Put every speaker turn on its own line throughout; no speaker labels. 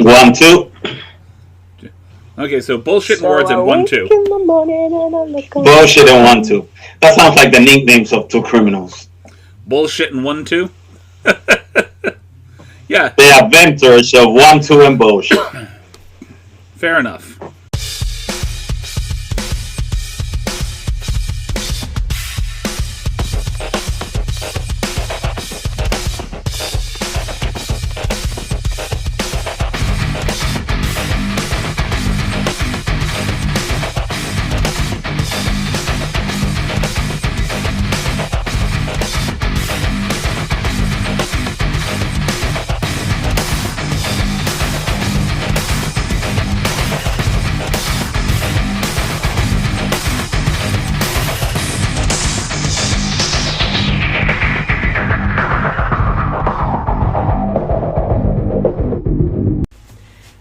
1, 2.
Okay, so bullshit and words and 1, 2.
Bullshit and 1, 2. That sounds like the nicknames of two criminals.
Bullshit and 1, 2? Yeah.
The adventures of 1, 2, and bullshit.
Fair enough.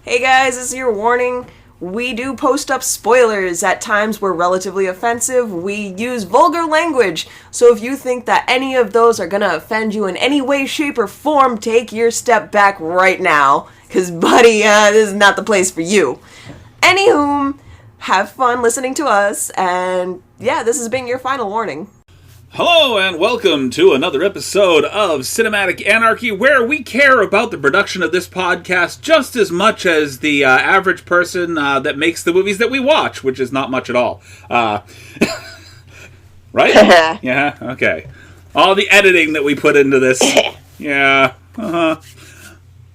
Hey guys, this is your warning. We do post up spoilers. At times we're relatively offensive. We use vulgar language. So if you think that any of those are gonna offend you in any way, shape, or form, take your step back right now. Because, buddy, this is not the place for you. Anywho, have fun listening to us. And yeah, this has been your final warning.
Hello and welcome to another episode of Cinematic Anarchy, where we care about the production of this podcast just as much as the average person that makes the movies that we watch, which is not much at all. Right? Yeah, okay. All the editing that we put into this. Yeah.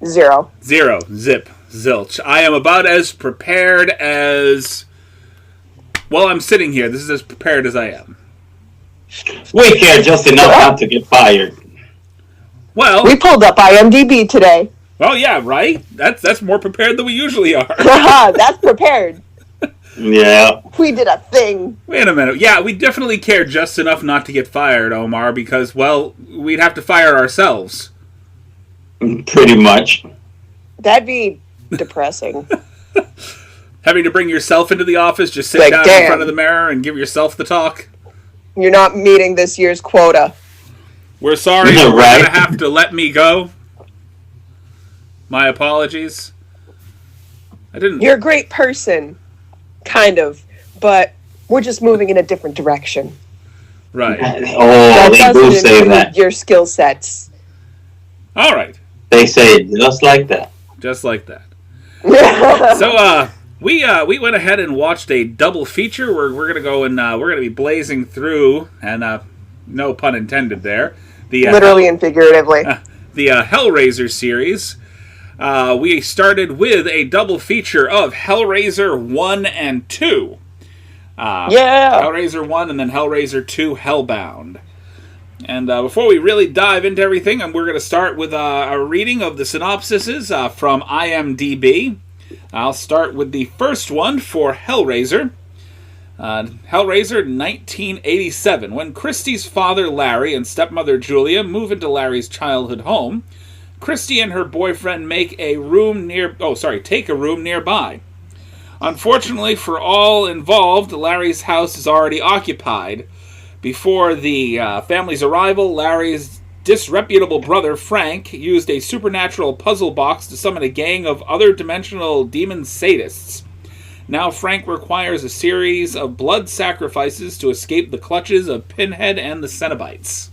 Zero.
Zip. Zilch. I am about as prepared as... Well, I'm sitting here. This is as prepared as I am.
We care just enough not to get fired.
Well,
we pulled up IMDb today.
Well, yeah, right? That's more prepared than we usually are.
That's prepared.
Yeah.
We did a thing.
Wait a minute. Yeah, we definitely care just enough not to get fired, Omar, because, well, we'd have to fire ourselves.
Pretty much.
That'd be depressing.
Having to bring yourself into the office, just sit
like,
down
damn.
in front of the mirror and give yourself the talk.
You're not meeting this year's quota.
We're sorry,
Right.
We're going to have to let me go. My apologies. I didn't...
You're a great person. Kind of. But we're just moving in a different direction.
Right.
Oh, they do say
include
that.
your skill sets.
All right.
They say it just like that.
Just like that. So, we went ahead and watched a double feature. We're going to go and we're going to be blazing through, and no pun intended there. The
Literally and figuratively.
The Hellraiser series. We started with a double feature of Hellraiser 1 and 2.
Yeah!
Hellraiser 1 and then Hellraiser 2 Hellbound. And before we really dive into everything, we're going to start with a reading of the synopsises from IMDb. I'll start with the first one for Hellraiser. Hellraiser 1987. When Christie's father Larry and stepmother Julia move into Larry's childhood home, Christie and her boyfriend take a room nearby. Unfortunately for all involved, Larry's house is already occupied. Before the family's arrival, Larry's disreputable brother Frank used a supernatural puzzle box to summon a gang of other dimensional demon sadists. Now Frank requires a series of blood sacrifices to escape the clutches of Pinhead and the Cenobites.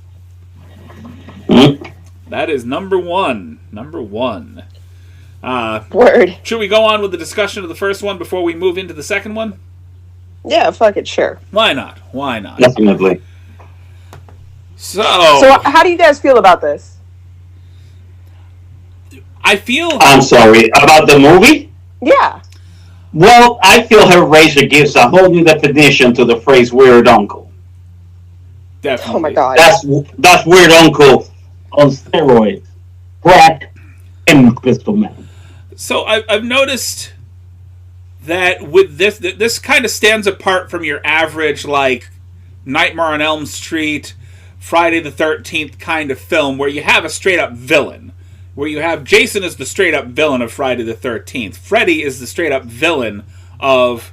That is number one.
Word.
Should we go on with the discussion of the first one before we move into the second one?
Yeah, fuck it, sure.
Why not?
Definitely.
So
how do you guys feel about this?
I feel...
I'm sorry, about the movie?
Yeah.
Well, I feel Hellraiser gives a whole new definition to the phrase weird uncle.
Definitely.
Oh my god.
That's weird uncle on steroids. Crack and crystal meth.
So I've noticed that with this kind of stands apart from your average, like, Nightmare on Elm Street, Friday the 13th kind of film where you have a straight-up villain. Where you have Jason as the straight-up villain of Friday the 13th. Freddy is the straight-up villain of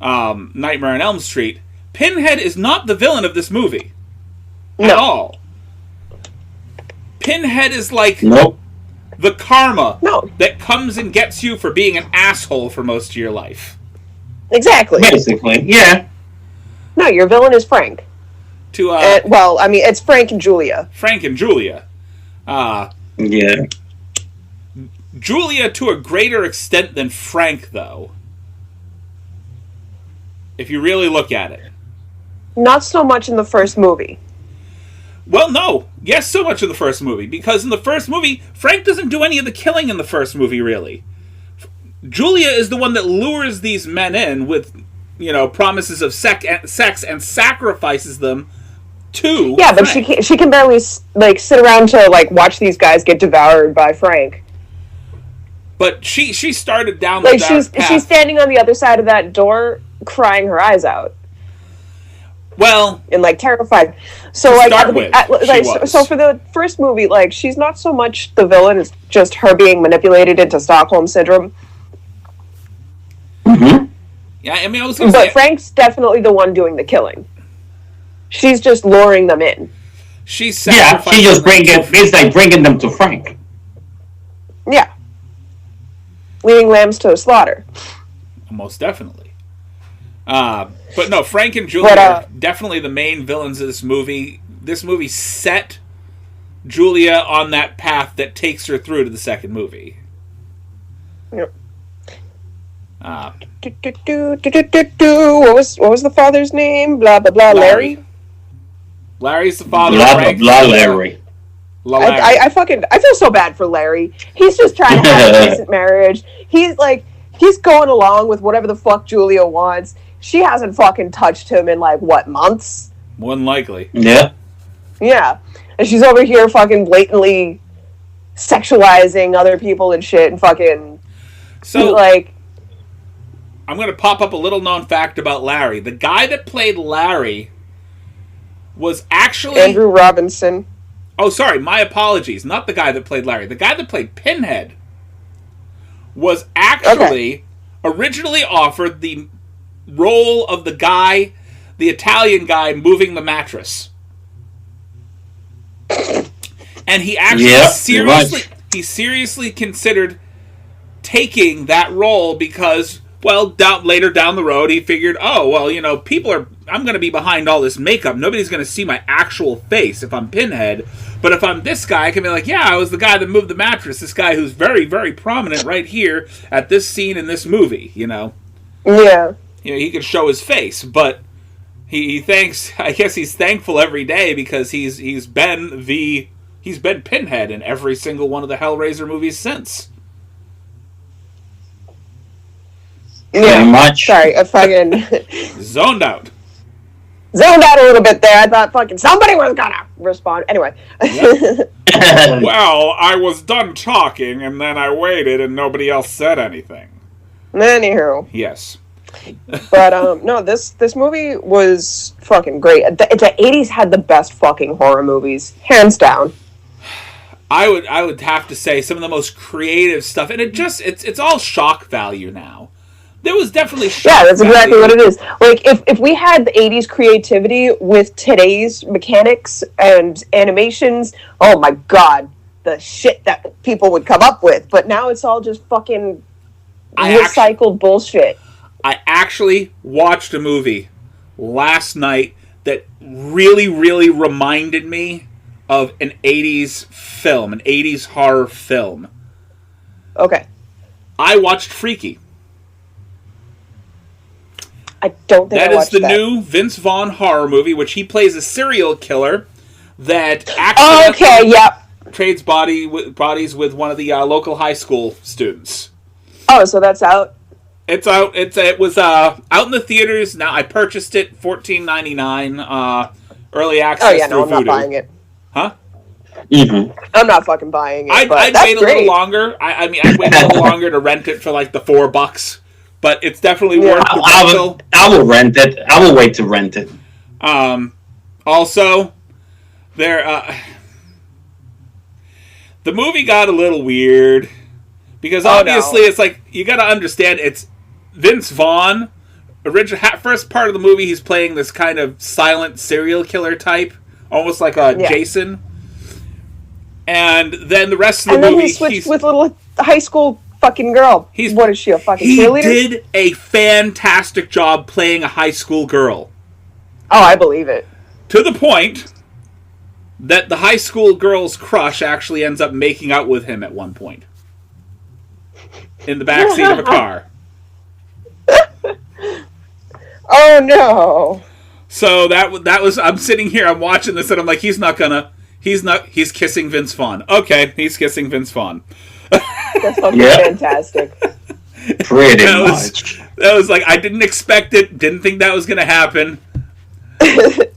Nightmare on Elm Street. Pinhead is not the villain of this movie. At all. Pinhead is like...
Nope.
the karma
No.
that comes and gets you for being an asshole for most of your life.
Exactly.
Basically, yeah.
No, your villain is Frank. Well, I mean, it's Frank and Julia.
Frank and Julia.
Yeah.
Julia to a greater extent than Frank, though. If you really look at it.
Not so much in the first movie.
Well, no. Yes, so much in the first movie. Because in the first movie, Frank doesn't do any of the killing in the first movie, really. Julia is the one that lures these men in with, promises of sex and sacrifices them to
Yeah, but
Frank.
she can barely, sit around to, watch these guys get devoured by Frank.
But she started down the dark path.
She's standing on the other side of that door, crying her eyes out.
Well,
and terrified. So so for the first movie, she's not so much the villain; it's just her being manipulated into Stockholm syndrome.
Mm-hmm.
Yeah, I mean, I was going to say,
Frank's definitely the one doing the killing. She's just luring them in.
She just bringing them to Frank.
Yeah, leading lambs to a slaughter.
Most definitely. But no, Frank and Julia are definitely the main villains of this movie. This movie set Julia on that path that takes her through to the second movie.
Yep.
What
was the father's name? Blah blah blah. Larry.
Larry's the father.
Blah blah blah. Larry.
I feel so bad for Larry. He's just trying to have a decent marriage. He's going along with whatever the fuck Julia wants. She hasn't fucking touched him in months?
More than likely.
Yeah.
Yeah. And she's over here fucking blatantly sexualizing other people and shit and fucking
I'm gonna pop up a little known fact about Larry. The guy that played Larry was actually
Andrew Robinson.
Oh, sorry, my apologies. Not the guy that played Larry. The guy that played Pinhead was actually originally offered the role of the Italian guy moving the mattress. And he actually seriously considered taking that role because, later down the road, he figured, I'm going to be behind all this makeup. Nobody's going to see my actual face if I'm Pinhead. But if I'm this guy, I can be like, yeah, I was the guy that moved the mattress. This guy who's very, very prominent right here at this scene in this movie,
Yeah.
He could show his face, but he thanks. I guess he's thankful every day because he's been Pinhead in every single one of the Hellraiser movies since.
Yeah,
much.
Sorry, I fucking
zoned out
a little bit there. I thought fucking somebody was gonna respond. Anyway.
Yep. Well, I was done talking, and then I waited, and nobody else said anything.
Anywho.
Yes.
But no, this movie was fucking great. The 80s had the best fucking horror movies, hands down.
I would have to say some of the most creative stuff, and it's all shock value now. There was definitely shock value.
Yeah, that's exactly what it is. If we had the 80s creativity with today's mechanics and animations, oh my god, the shit that people would come up with. But now it's all just fucking recycled bullshit.
I actually watched a movie last night that really, really reminded me of an 80s film, an 80s horror film.
Okay.
I watched Freaky.
I don't think
that is the new Vince Vaughn horror movie, which he plays a serial killer that actually trades bodies with one of the local high school students.
Oh, so that's out?
It's out. It was out in the theaters. Now I purchased it $14.99 early access.
Oh yeah, no, I'm
Voodoo.
not buying it.
Huh?
Mm-hmm.
I'm not fucking buying it.
I'd wait a little longer. I'd wait a little longer to rent it for the $4. But it's definitely worth the rental.
I will rent it. I will wait to rent it.
Also, the movie got a little weird because obviously it's you got to understand it's Vince Vaughn. First part of the movie, he's playing this kind of silent serial killer type, almost like a Jason. And then the rest of the
and then
movie,
he switched with little high school fucking girl. What is she, a fucking cheerleader?
He did a fantastic job playing a high school girl.
Oh, I believe it.
To the point that the high school girl's crush actually ends up making out with him at one point. In the backseat of a car.
Oh, no.
So that was, I'm sitting here, I'm watching this, and I'm like, he's kissing Vince Vaughn. Okay, he's kissing Vince Vaughn.
That's fucking fantastic.
Pretty much.
That was like, I didn't expect it, didn't think that was going to happen.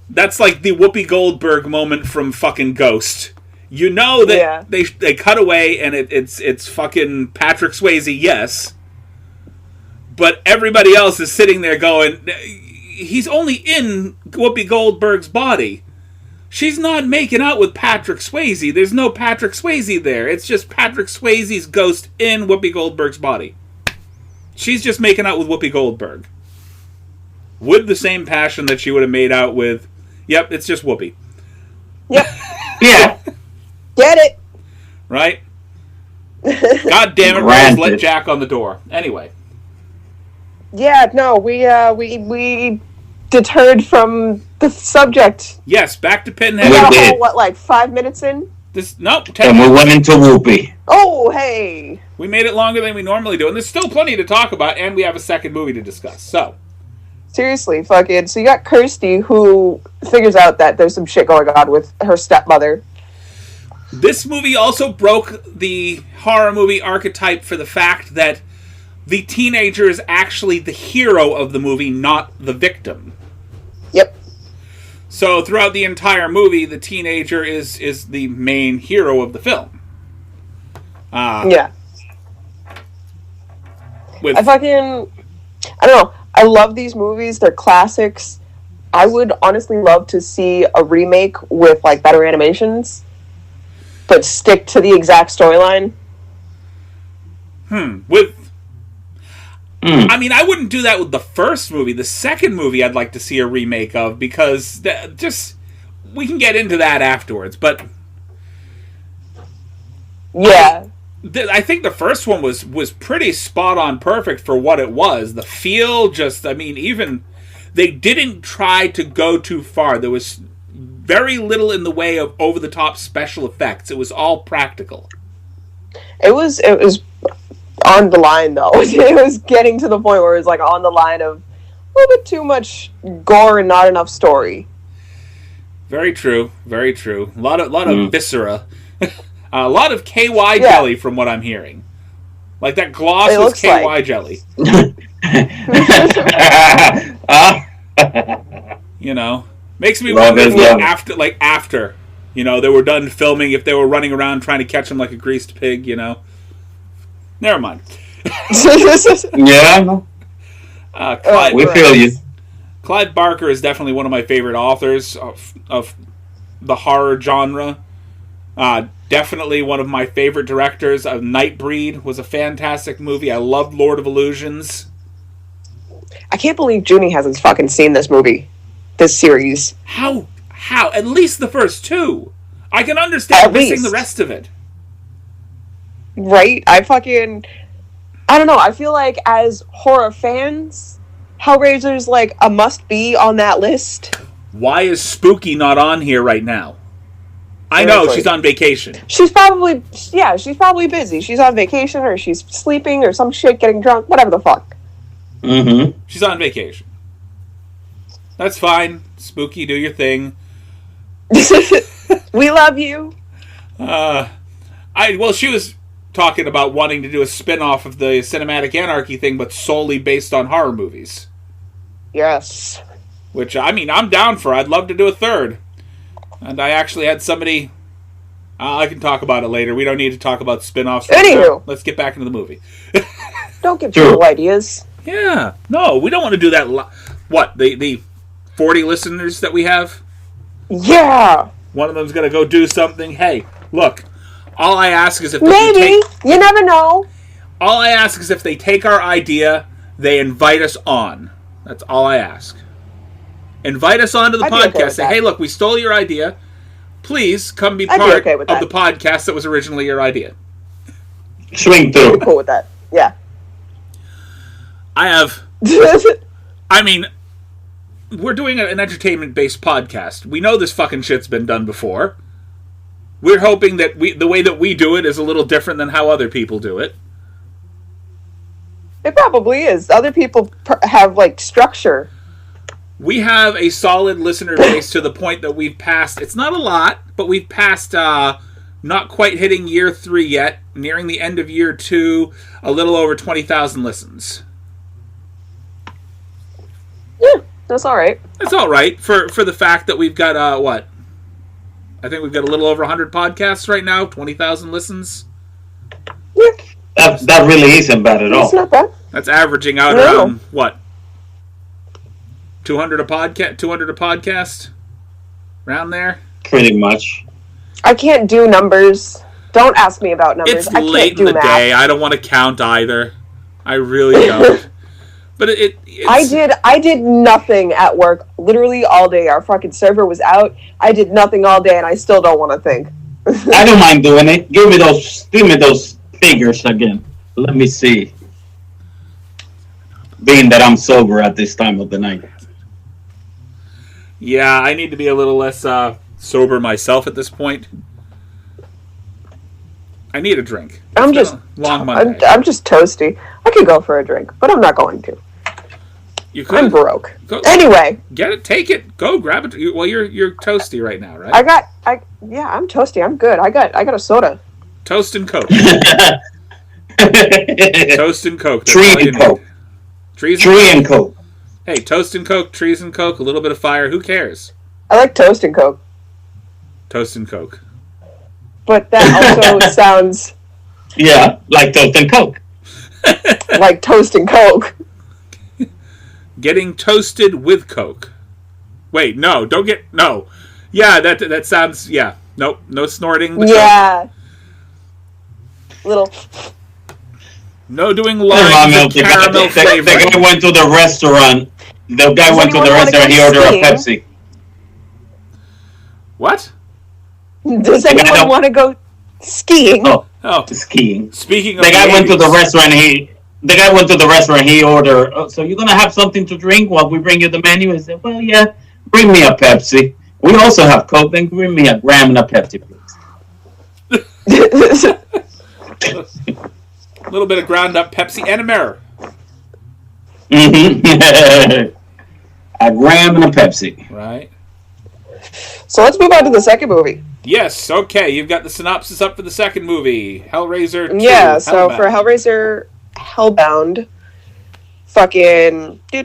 That's like the Whoopi Goldberg moment from fucking Ghost. You know that they cut away and it's fucking Patrick Swayze, yes. But everybody else is sitting there going, he's only in Whoopi Goldberg's body. She's not making out with Patrick Swayze. There's no Patrick Swayze there. It's just Patrick Swayze's ghost in Whoopi Goldberg's body. She's just making out with Whoopi Goldberg. With the same passion that she would have made out with... Yep, it's just Whoopi.
Yep.
Yeah.
Get it.
Right? God damn it, Rose, let Jack on the door. Anyway.
Yeah, no, we deterred from the subject.
Yes, back to Pinhead.
We got a whole, like 5 minutes in?
Nope.
10 and we went into Whoopi.
Oh, hey.
We made it longer than we normally do, and there's still plenty to talk about, and we have a second movie to discuss, so...
Seriously, fucking. So you got Kirsty, who figures out that there's some shit going on with her stepmother.
This movie also broke the horror movie archetype for the fact that the teenager is actually the hero of the movie, not the victim.
Yep.
So throughout the entire movie, the teenager is the main hero of the film.
Yeah.
I
don't know. I love these movies. They're classics. I would honestly love to see a remake with, like, better animations, but stick to the exact storyline.
I mean, I wouldn't do that with the first movie. The second movie I'd like to see a remake of, because we can get into that afterwards, but...
Yeah.
I think the first one was pretty spot on perfect for what it was. The feel, even they didn't try to go too far. There was very little in the way of over the top special effects. It was all practical.
It was on the line though. It was getting to the point where it was like on the line of a little bit too much gore and not enough story.
Very true. Very true. A lot of viscera. A lot of KY jelly, from what I'm hearing. Like that glossless KY jelly. You know, makes me wonder if after, you know, they were done filming, if they were running around trying to catch him like a greased pig. You know, never mind.
Yeah. We feel you.
Clive Barker is definitely one of my favorite authors of the horror genre. Definitely one of my favorite directors. Nightbreed was a fantastic movie. I loved Lord of Illusions.
I can't believe Junie hasn't fucking seen this movie. This series.
How? At least the first two. I can understand missing the rest of it.
Right? I don't know. I feel like as horror fans, Hellraiser's like a must-be on that list.
Why is Spooky not on here right now? I know, she's on vacation.
She's probably busy. She's on vacation, or she's sleeping, or some shit, getting drunk, whatever the fuck.
Mm-hmm.
She's on vacation. That's fine. Spooky, do your thing.
We love you.
She was talking about wanting to do a spin-off of the Cinematic Anarchy thing, but solely based on horror movies.
Yes.
Which, I mean, I'm down for. I'd love to do a third. And I actually had somebody... I can talk about it later. We don't need to talk about spin-offs right now. Let's get back into the movie.
Don't give people ideas.
Yeah. No, we don't want to do that. What? The 40 listeners that we have?
Yeah.
One of them's going to go do something. Hey, look. All I ask is if
you never know.
All I ask is if they take our idea, they invite us on. That's all I ask. Invite us onto the podcast. Say, hey, look, we stole your idea. please come be
I'd be
part
okay with
of
that.
the podcast that was originally your idea.
Swing through.
Cool with that. Yeah.
I mean, we're doing an entertainment-based podcast. We know this fucking shit's been done before. We're hoping that the way that we do it is a little different than how other people do it.
It probably is. Other people have, like, structure.
We have a solid listener base to the point that we've passed, it's not a lot, but we've passed, not quite hitting year 3 yet, nearing the end of year 2, a little over 20,000 listens.
Yeah, that's alright.
It's alright for the fact that we've got, what? I think we've got a little over 100 podcasts right now, 20,000 listens.
Yeah.
That really isn't bad at all.
It's not bad.
That's averaging out around, what? 200 a podcast? Around there?
Pretty much.
I can't do numbers. Don't ask me about numbers.
It's
I can't
late
do
in the
math.
day. I don't want to count either. I really don't. But it's...
I did nothing at work literally all day. Our fucking server was out. I did nothing all day, and I still don't want to think.
I don't mind doing it. Give me those figures again. Let me see. Being that I'm sober at this time of the night.
Yeah, I need to be a little less sober myself at this point. I need a drink.
I'm
It's
just
been a long Monday.
I'm just toasty. I could go for a drink, but I'm not going to.
You could
I'm broke.
Go,
Anyway,
get it, take it, go grab it. Well, you're toasty right now, right?
I'm toasty. I'm good. I got a soda.
Toast and Coke.
Tree
Toast and Coke. That's all you
and Coke.
need. Trees
And Coke.
Hey, toast and Coke, trees and Coke, a little bit of fire. Who cares?
I like toast and Coke,
Toast and Coke.
but that also sounds
Yeah, like Toast and Coke.
like toast and Coke.
Getting toasted with Coke. Wait, no, don't get no. Yeah, that sounds Nope, no snorting.
Yeah. Little.
No doing
Come on,
lines
Mel,
of caramel
the
flavor.
guy went to the restaurant. The guy went to the
anyone wanna
restaurant. He
go
ordered a
skiing?
Pepsi.
What?
Does anyone want to go skiing?
Oh,
Skiing.
speaking of
The guy went to the
80s.
restaurant. The guy went to the restaurant. He ordered. Oh, so you're gonna have something to drink while we bring you the menu? He said, "Well, yeah. Bring me a Pepsi. We also have Coke. Then bring me a gram and a Pepsi, please."
A little bit of ground up Pepsi and a mirror.
Mm-hmm. A gram and a Pepsi.
Right.
So let's move on to the second movie.
Yes, okay, you've got the synopsis up for the second movie. Hellraiser 2.
Yeah, so
Hellbound.
for Hellraiser Hellbound, fucking do.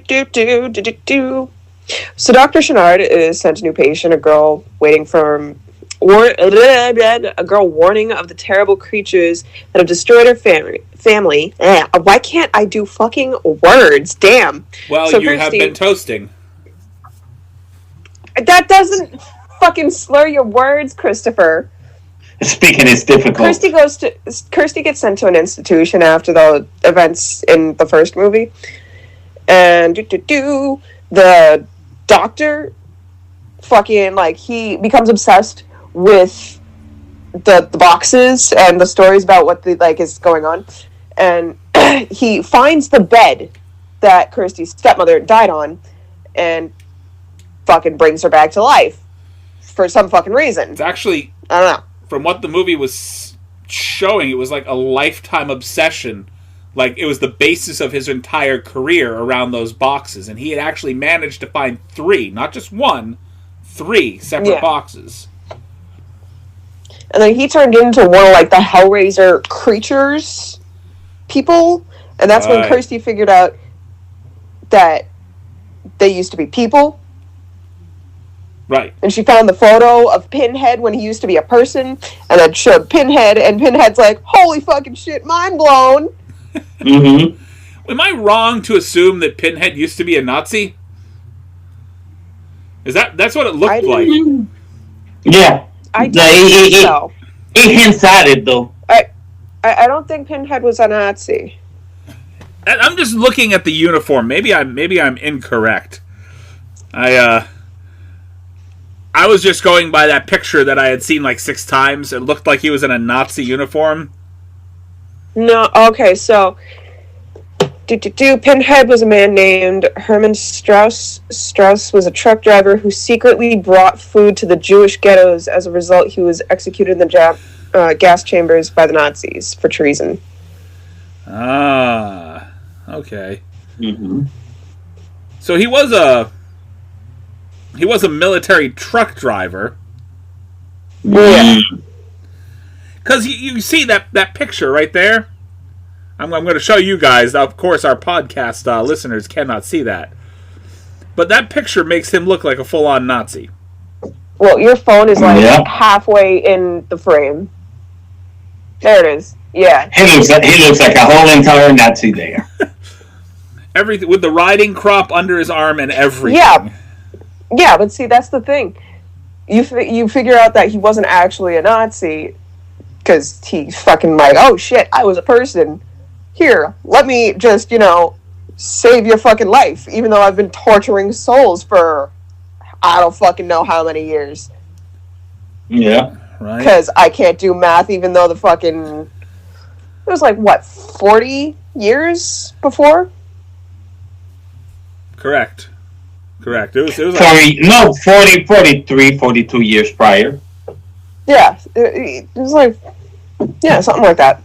So Dr. Chenard is sent a new patient, a girl warning of the terrible creatures that have destroyed her family. Why can't I do fucking words? Damn.
Well,
So
you have
Kirsty-
been toasting.
That doesn't fucking slur your words, Christopher.
Speaking is difficult.
Kirsty gets sent to an institution after the events in the first movie, and the doctor fucking he becomes obsessed with the boxes and the stories about what is going on, and he finds the bed that Kirsty's stepmother died on, and fucking brings her back to life for some fucking reason.
It's actually,
I don't know.
from what the movie was showing, it was like a lifetime obsession. Like, it was the basis of his entire career around those boxes. And he had actually managed to find 3, not just 1, 3 separate boxes.
And then he turned into one of the Hellraiser creatures people. And that's when Kirsty figured out that they used to be people.
Right.
And she found the photo of Pinhead when he used to be a person, and then showed Pinhead, and Pinhead's like, holy fucking shit, mind blown.
Mm-hmm.
Am I wrong to assume that Pinhead used to be a Nazi? That's what it looked like?
Yeah.
I don't think so.
It hints at it, though.
I don't think Pinhead was a Nazi.
I'm just looking at the uniform. Maybe I'm incorrect. I was just going by that picture that I had seen like 6 times. It looked like he was in a Nazi uniform.
No, okay, so Pinhead was a man named Hermann Strauss. Strauss was a truck driver who secretly brought food to the Jewish ghettos. As a result, he was executed in the gas chambers by the Nazis for treason.
Ah, okay.
Mm-hmm.
So he was a military truck driver.
Yeah.
Because you see that picture right there? I'm going to show you guys. Of course, our podcast listeners cannot see that. But that picture makes him look like a full-on Nazi.
Well, your phone is like halfway in the frame. There it is. Yeah.
He looks like a whole entire Nazi there.
Everything with the riding crop under his arm and everything.
Yeah, but see, that's the thing. You figure out that he wasn't actually a Nazi because he's fucking like, oh shit, I was a person. Here, let me just, save your fucking life, even though I've been torturing souls for I don't fucking know how many years.
Yeah.
Right.
Because I can't do math, even though it was like, what, 40 years before?
Correct. It was like
43, 42 years prior.
Yeah, it was like, something like that.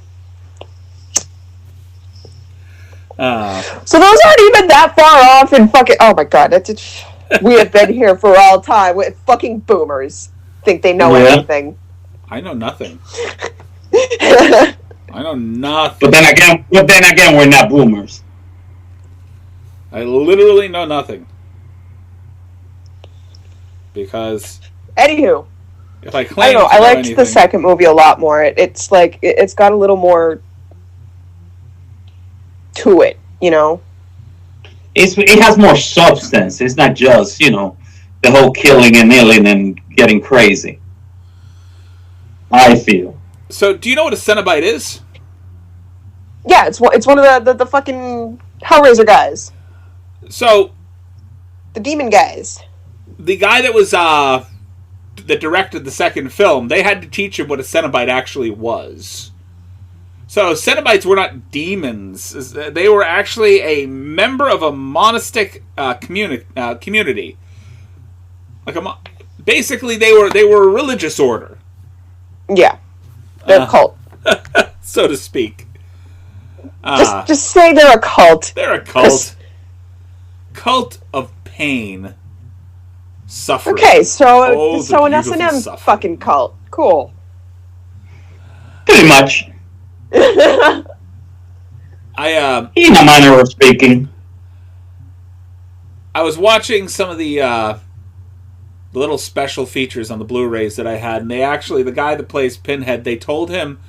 So those aren't even that far off in fucking... Oh my god, we have been here for all time with fucking boomers. Think they know anything.
I know nothing. I know nothing.
But then again, we're not boomers.
I literally know nothing. Because...
Anywho.
If I claim
I don't know, I liked
anything,
the second movie a lot more. It's like, it's got a little more to it,
It has more substance. It's not just, the whole killing and killing and getting crazy. I feel.
So, do you know what a Cenobite is?
Yeah, it's one of the fucking Hellraiser guys.
So...
The demon guys.
The guy that was, that directed the second film, they had to teach him what a Cenobite actually was. So, Cenobites were not demons. They were actually a member of a monastic community. Basically, they were a religious order.
Yeah. They're a cult.
So to speak.
Just say they're a cult.
They're a cult. Cult of pain. Suffering.
Okay, so an
beautiful
S&M
suffering.
fucking cult. Cool.
Pretty much. In a manner of speaking.
I was watching some of the little special features on the Blu-rays that I had, and the guy that plays Pinhead, they told him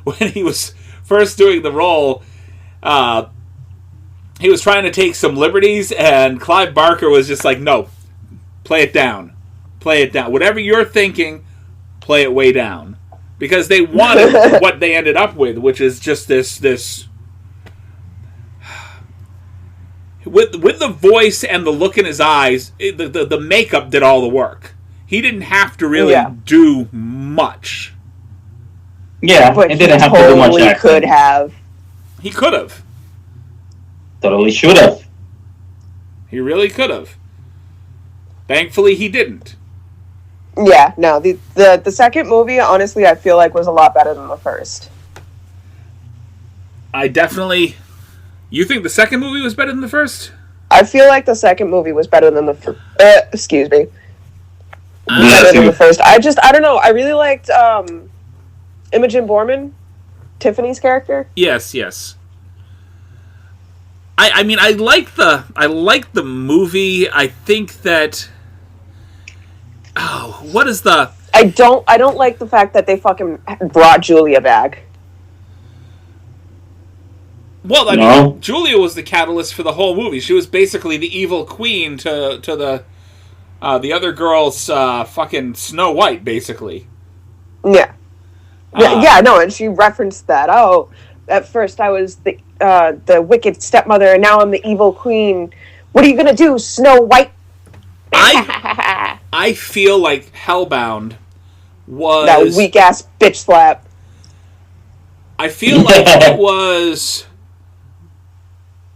when he was first doing the role, he was trying to take some liberties, and Clive Barker was just like, no, play it down. Whatever you're thinking, play it way down. Because they wanted what they ended up with, which is just this with the voice and the look in his eyes, the makeup did all the work. He didn't have to really do much.
Yeah,
but
it didn't have to do much acting.
Could have.
He could have.
Totally should have.
He really could have. Thankfully, he didn't.
Yeah, no, the second movie, honestly, I feel like was a lot better than the first.
I definitely... You think the second movie was better than the first?
I feel like the second movie was better than the first. Excuse me. Better than the first. I don't know. I really liked Imogen Borman, Tiffany's character.
Yes. I mean, I like the movie. I think that... Oh, what is the...
I don't like the fact that they fucking brought Julia back.
Well, I mean, Julia was the catalyst for the whole movie. She was basically the evil queen to the other girl's fucking Snow White, basically.
Yeah. And she referenced that. Oh, at first I was the wicked stepmother, and now I'm the evil queen. What are you gonna do, Snow White?
I feel like Hellbound was...
That weak-ass bitch slap.
I feel like it was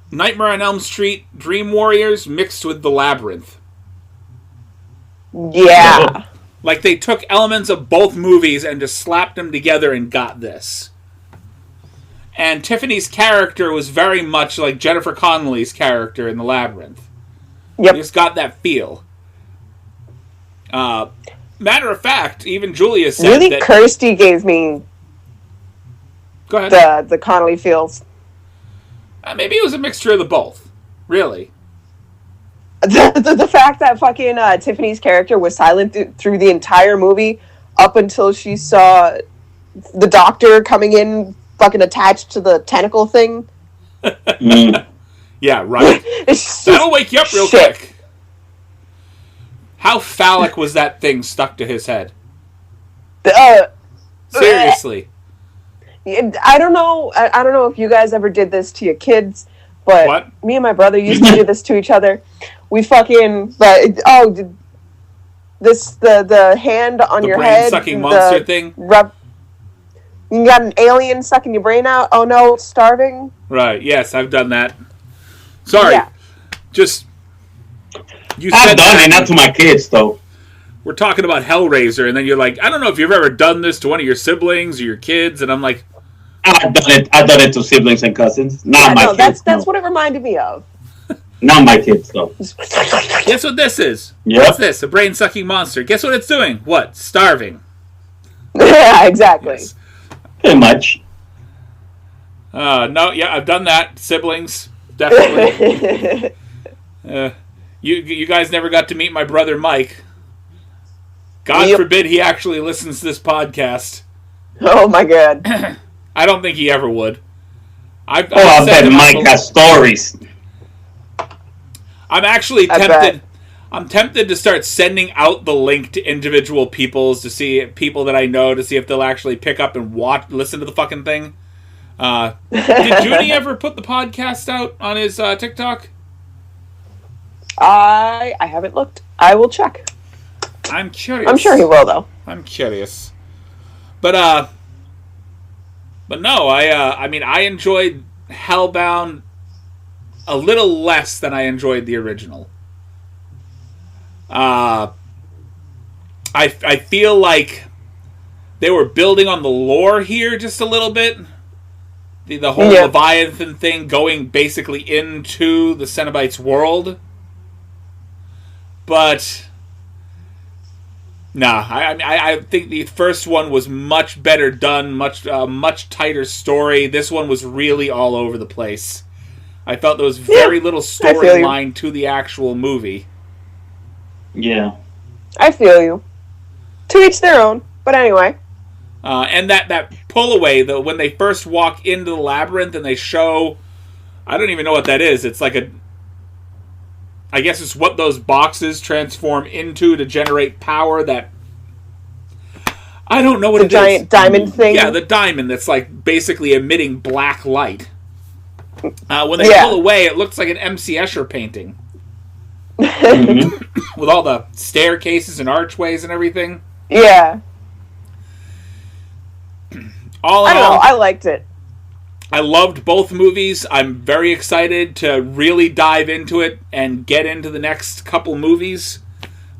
Nightmare on Elm Street Dream Warriors mixed with The Labyrinth.
Yeah.
Like, they took elements of both movies and just slapped them together and got this. And Tiffany's character was very much like Jennifer Connelly's character in The Labyrinth.
Yep.
You just got that feel. Matter of fact, even Julia said
really,
that...
Kirsty gave me
Go ahead.
the Connolly feels.
Maybe it was a mixture of the both. Really.
The fact that fucking Tiffany's character was silent through the entire movie up until she saw the doctor coming in fucking attached to the tentacle thing.
Yeah, right? That'll wake you up real quick. How phallic was that thing stuck to his head? Seriously.
I don't know. I don't know if you guys ever did this to your kids, but me and my brother used to do this to each other. We fucking the hand on your head,
brain-sucking monster thing.
You got an alien sucking your brain out. Oh no, it's starving.
Right. Yes, I've done that. Sorry.
Yeah.
Just
I've done it, not to my kids though.
We're talking about Hellraiser, and then you're like, I don't know if you've ever done this to one of your siblings or your kids, and I'm like,
I've done it to siblings and cousins. Not my kids.
That's what it reminded me of.
Not my kids though.
Guess what this is?
Yep.
What's this? A brain-sucking monster. Guess what it's doing? What? Starving.
Yeah, exactly.
Yes.
Pretty much.
No, yeah, I've done that. Siblings, definitely. You guys never got to meet my brother Mike. God forbid he actually listens to this podcast.
Oh my god.
I don't think he ever would.
I bet Mike has stories.
I'm actually tempted. I'm tempted to start sending out the link to individual peoples to see people that I know to see if they'll actually pick up and listen to the fucking thing. Did Junie ever put the podcast out on his TikTok?
I haven't looked. I will check.
I'm curious.
I'm sure he will, though.
I'm curious. But no, I mean, I enjoyed Hellbound a little less than I enjoyed the original. I feel like they were building on the lore here just a little bit. The whole Leviathan thing going basically into the Cenobites' world. But nah, I think the first one was much better done, much tighter story. This one was really all over the place. I felt there was very little storyline to the actual movie.
Yeah.
I feel you. To each their own, but anyway.
And that pull away, when they first walk into the labyrinth and they show, I don't even know what that is. It's like I guess it's what those boxes transform into to generate power that, I don't know what it is. The
giant diamond thing?
Yeah, the diamond that's like basically emitting black light. When they pull away, it looks like an M.C. Escher painting. With all the staircases and archways and everything.
Yeah.
All in all,
I liked it.
I loved both movies. I'm very excited to really dive into it and get into the next couple movies.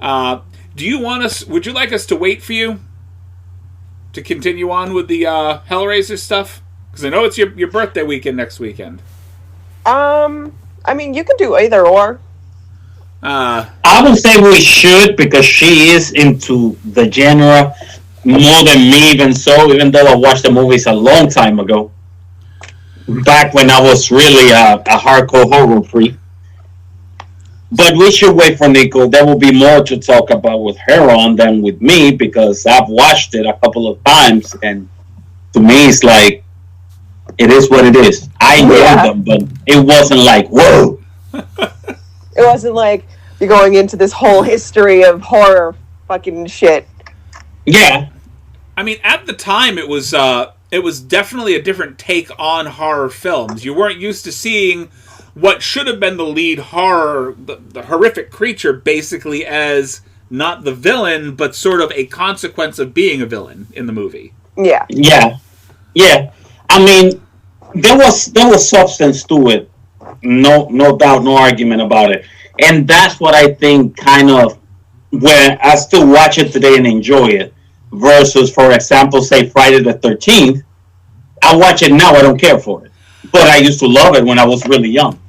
Would you like us to wait for you to continue on with the Hellraiser stuff? Because I know it's your birthday weekend next weekend.
I mean, you can do either or.
I would say we should, because she is into the genre more than me, even though I watched the movies a long time ago. Back when I was really a hardcore horror freak. But we should wait for Nico. There will be more to talk about with her on than with me, because I've watched it a couple of times, and to me it's like, it is what it is. I know them, but it wasn't like, whoa.
It wasn't like you're going into this whole history of horror fucking shit.
Yeah.
I mean, at the time, it was definitely a different take on horror films. You weren't used to seeing what should have been the lead horror, the horrific creature, basically as not the villain, but sort of a consequence of being a villain in the movie.
Yeah.
Yeah. I mean, there was substance to it. No doubt, no argument about it. And that's what I think kind of where I still watch it today and enjoy it. Versus, for example, say Friday the 13th. I watch it now, I don't care for it. But I used to love it when I was really young.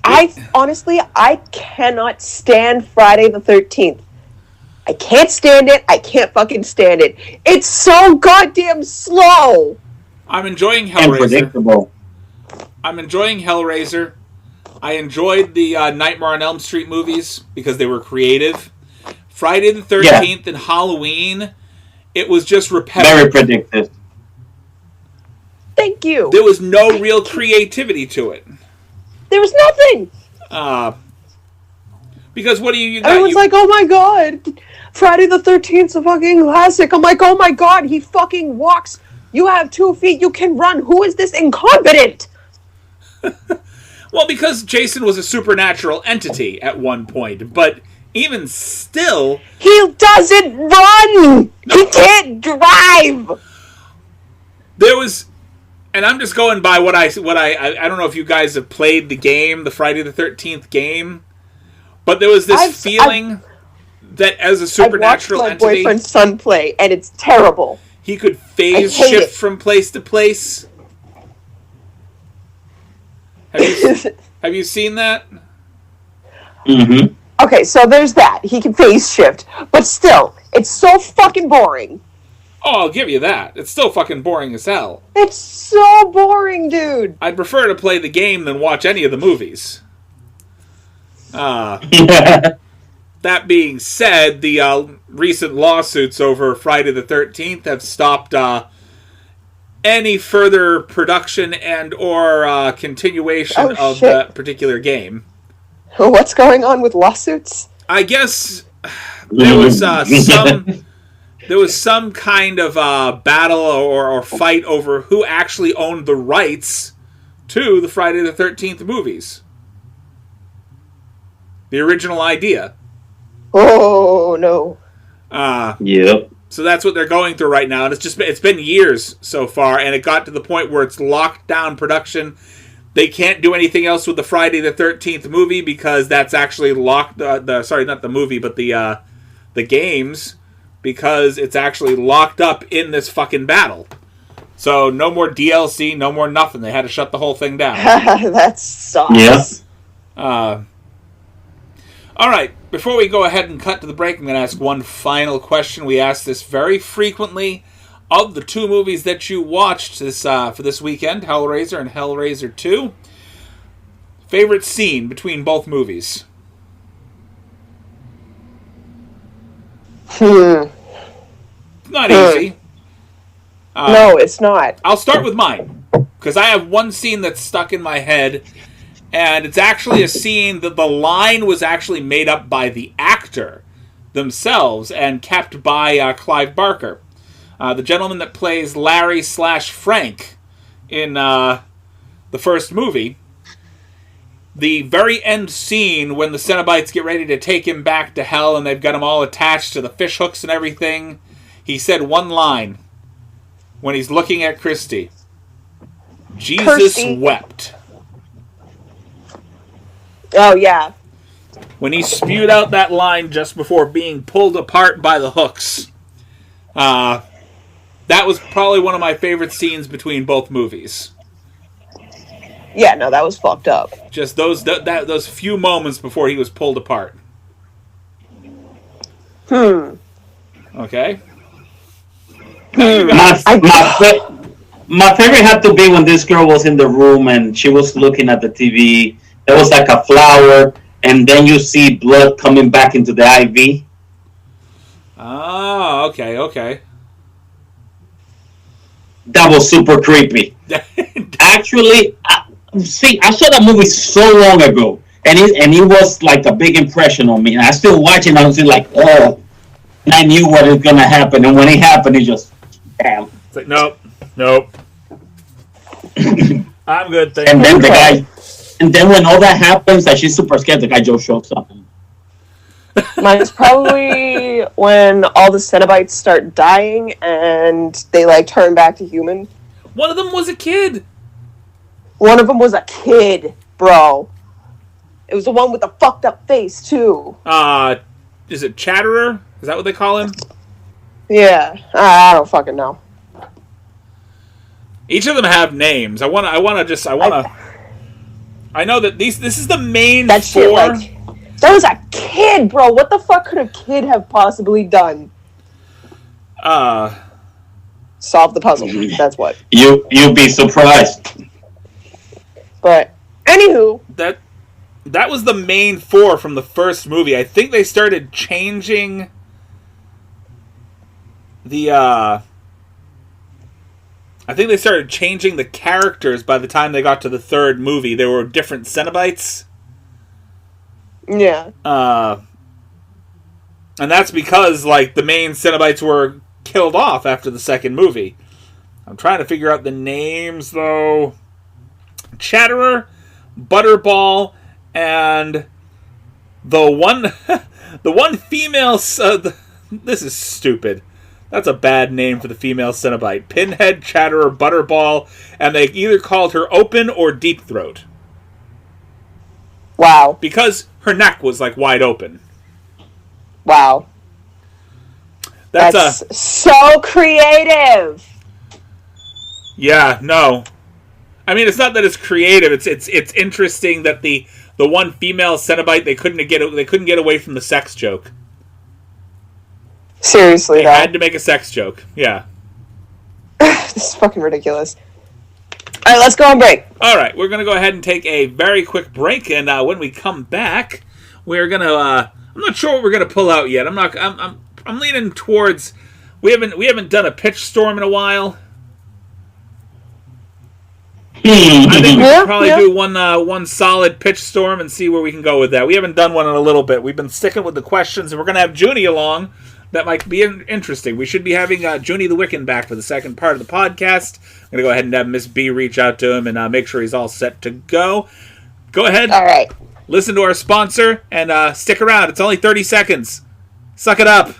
I cannot stand Friday the 13th. I can't stand it. I can't fucking stand it. It's so goddamn slow.
I'm enjoying Hellraiser.
Unpredictable.
I'm enjoying Hellraiser. I enjoyed the Nightmare on Elm Street movies because they were creative. Friday the 13th and Halloween, it was just repetitive.
Very predictive.
Thank you.
There was no real creativity to it.
There was nothing.
Because what do you got?
Everyone's like, oh my god, Friday the 13th's a fucking classic. I'm like, oh my god, he fucking walks. You have 2 feet, you can run. Who is this incompetent?
Well, because Jason was a supernatural entity at one point, but even still...
He doesn't run! No. He can't drive!
There was... And I'm just going by what I don't know if you guys have played the game, the Friday the 13th game, but there was this feeling that as a supernatural entity...
I watched my boyfriend's son play, and it's terrible.
He could phase shift from place to place. Have you seen that?
Mm-hmm.
Okay, so there's that. He can phase shift. But still, it's so fucking boring.
Oh, I'll give you that. It's still fucking boring as hell.
It's so boring, dude.
I'd prefer to play the game than watch any of the movies. That being said, the recent lawsuits over Friday the 13th have stopped any further production and or continuation of that particular game.
What's going on with lawsuits?
I guess there was some kind of battle or fight over who actually owned the rights to the Friday the 13th movies. The original idea.
Oh, no.
Yep.
So that's what they're going through right now, and it's been years so far, and it got to the point where it's locked down production. They can't do anything else with the Friday the 13th movie because that's actually locked. Not the movie, but the games, because it's actually locked up in this fucking battle. So no more DLC, no more nothing. They had to shut the whole thing down.
That sucks.
Yes.
All right, before we go ahead and cut to the break, I'm going to ask one final question. We ask this very frequently. Of the 2 movies that you watched for this weekend, Hellraiser and Hellraiser 2, favorite scene between both movies?
It's
not easy.
No, it's not.
I'll start with mine, because I have one scene that's stuck in my head, and it's actually a scene that the line was actually made up by the actor themselves and kept by Clive Barker. The gentleman that plays Larry/Frank in the first movie. The very end scene when the Cenobites get ready to take him back to hell and they've got him all attached to the fish hooks and everything, he said one line when he's looking at Christy. Jesus wept.
Oh, yeah.
When he spewed out that line just before being pulled apart by the hooks. That was probably one of my favorite scenes between both movies.
Yeah, no, that was fucked up.
Just those few moments before he was pulled apart. Okay.
My favorite had to be when this girl was in the room and she was looking at the TV. There was like a flower, and then you see blood coming back into the IV.
Oh, okay.
That was super creepy. Actually, I saw that movie so long ago, and it was like a big impression on me. And I still watch it, and I was like, oh, and I knew what was gonna happen. And when it happened, it just, damn.
It's like, nope. I'm good.
And then the guy, and then when all that happens, that she's super scared, the guy just shows up.
Mine's probably when all the Cenobites start dying and they, like, turn back to human.
One of them was a kid.
One of them was a kid, bro. It was the one with the fucked up face, too.
Is it Chatterer? Is that what they call him?
Yeah, I don't fucking know.
Each of them have names. I know that this is the main
that
four.
Shit, like, that was a kid, bro. What the fuck could a kid have possibly done? Solve the puzzle. That's what.
You'd be surprised.
But anywho,
that was the main four from the first movie. I think they started changing the characters by the time they got to the third movie. There were different Cenobites.
Yeah.
And that's because, like, the main Cenobites were killed off after the second movie. I'm trying to figure out the names, though. Chatterer, Butterball, and the one female... this is stupid. That's a bad name for the female Cenobite. Pinhead, Chatterer, Butterball, and they either called her Open or Deep Throat.
Wow.
Because her neck was, like, wide open.
Wow. That's so creative.
Yeah, no. I mean, it's not that it's creative. It's interesting that the one female Cenobite they couldn't get away from the sex joke.
Seriously,
they had to make a sex joke. Yeah.
This is fucking ridiculous. All right, let's go on break.
All right, we're gonna go ahead and take a very quick break, and when we come back, we're gonna. I'm not sure what we're gonna pull out yet. I'm leaning towards. We haven't done a pitch storm in a while. I think we could probably do one solid pitch storm and see where we can go with that. We haven't done one in a little bit. We've been sticking with the questions, and we're gonna have Junie along. That might be interesting. We should be having Junie the Wiccan back for the second part of the podcast. I'm going to go ahead and have Miss B reach out to him and make sure he's all set to go. Go ahead.
All right.
Listen to our sponsor and stick around. It's only 30 seconds. Suck it up.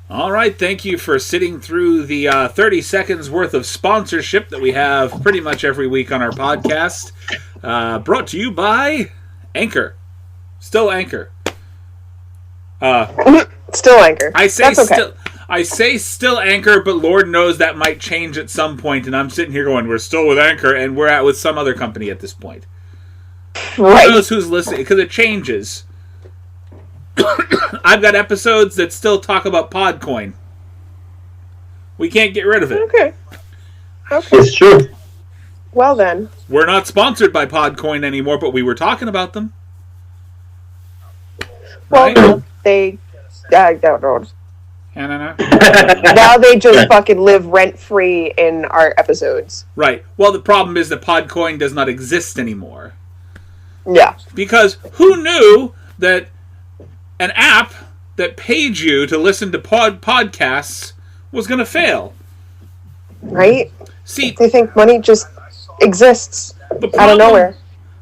All right. Thank you for sitting through the 30 seconds worth of sponsorship that we have pretty much every week on our podcast. Brought to you by Anchor. Still Anchor.
Still Anchor.
I say still Anchor, but Lord knows that might change at some point, and I'm sitting here going, we're still with Anchor, and we're with some other company at this point.
Right.
Who knows who's listening, because it changes. I've got episodes that still talk about Podcoin. We can't get rid of it.
Okay.
It's true.
Well then.
We're not sponsored by Podcoin anymore, but we were talking about them.
Well,
right?
I don't know.
No.
Now they just fucking live rent-free in our episodes.
Right. Well, the problem is that Podcoin does not exist anymore.
Yeah.
Because who knew that an app that paid you to listen to podcasts was going to fail?
Right?
See,
they think money just exists out of nowhere.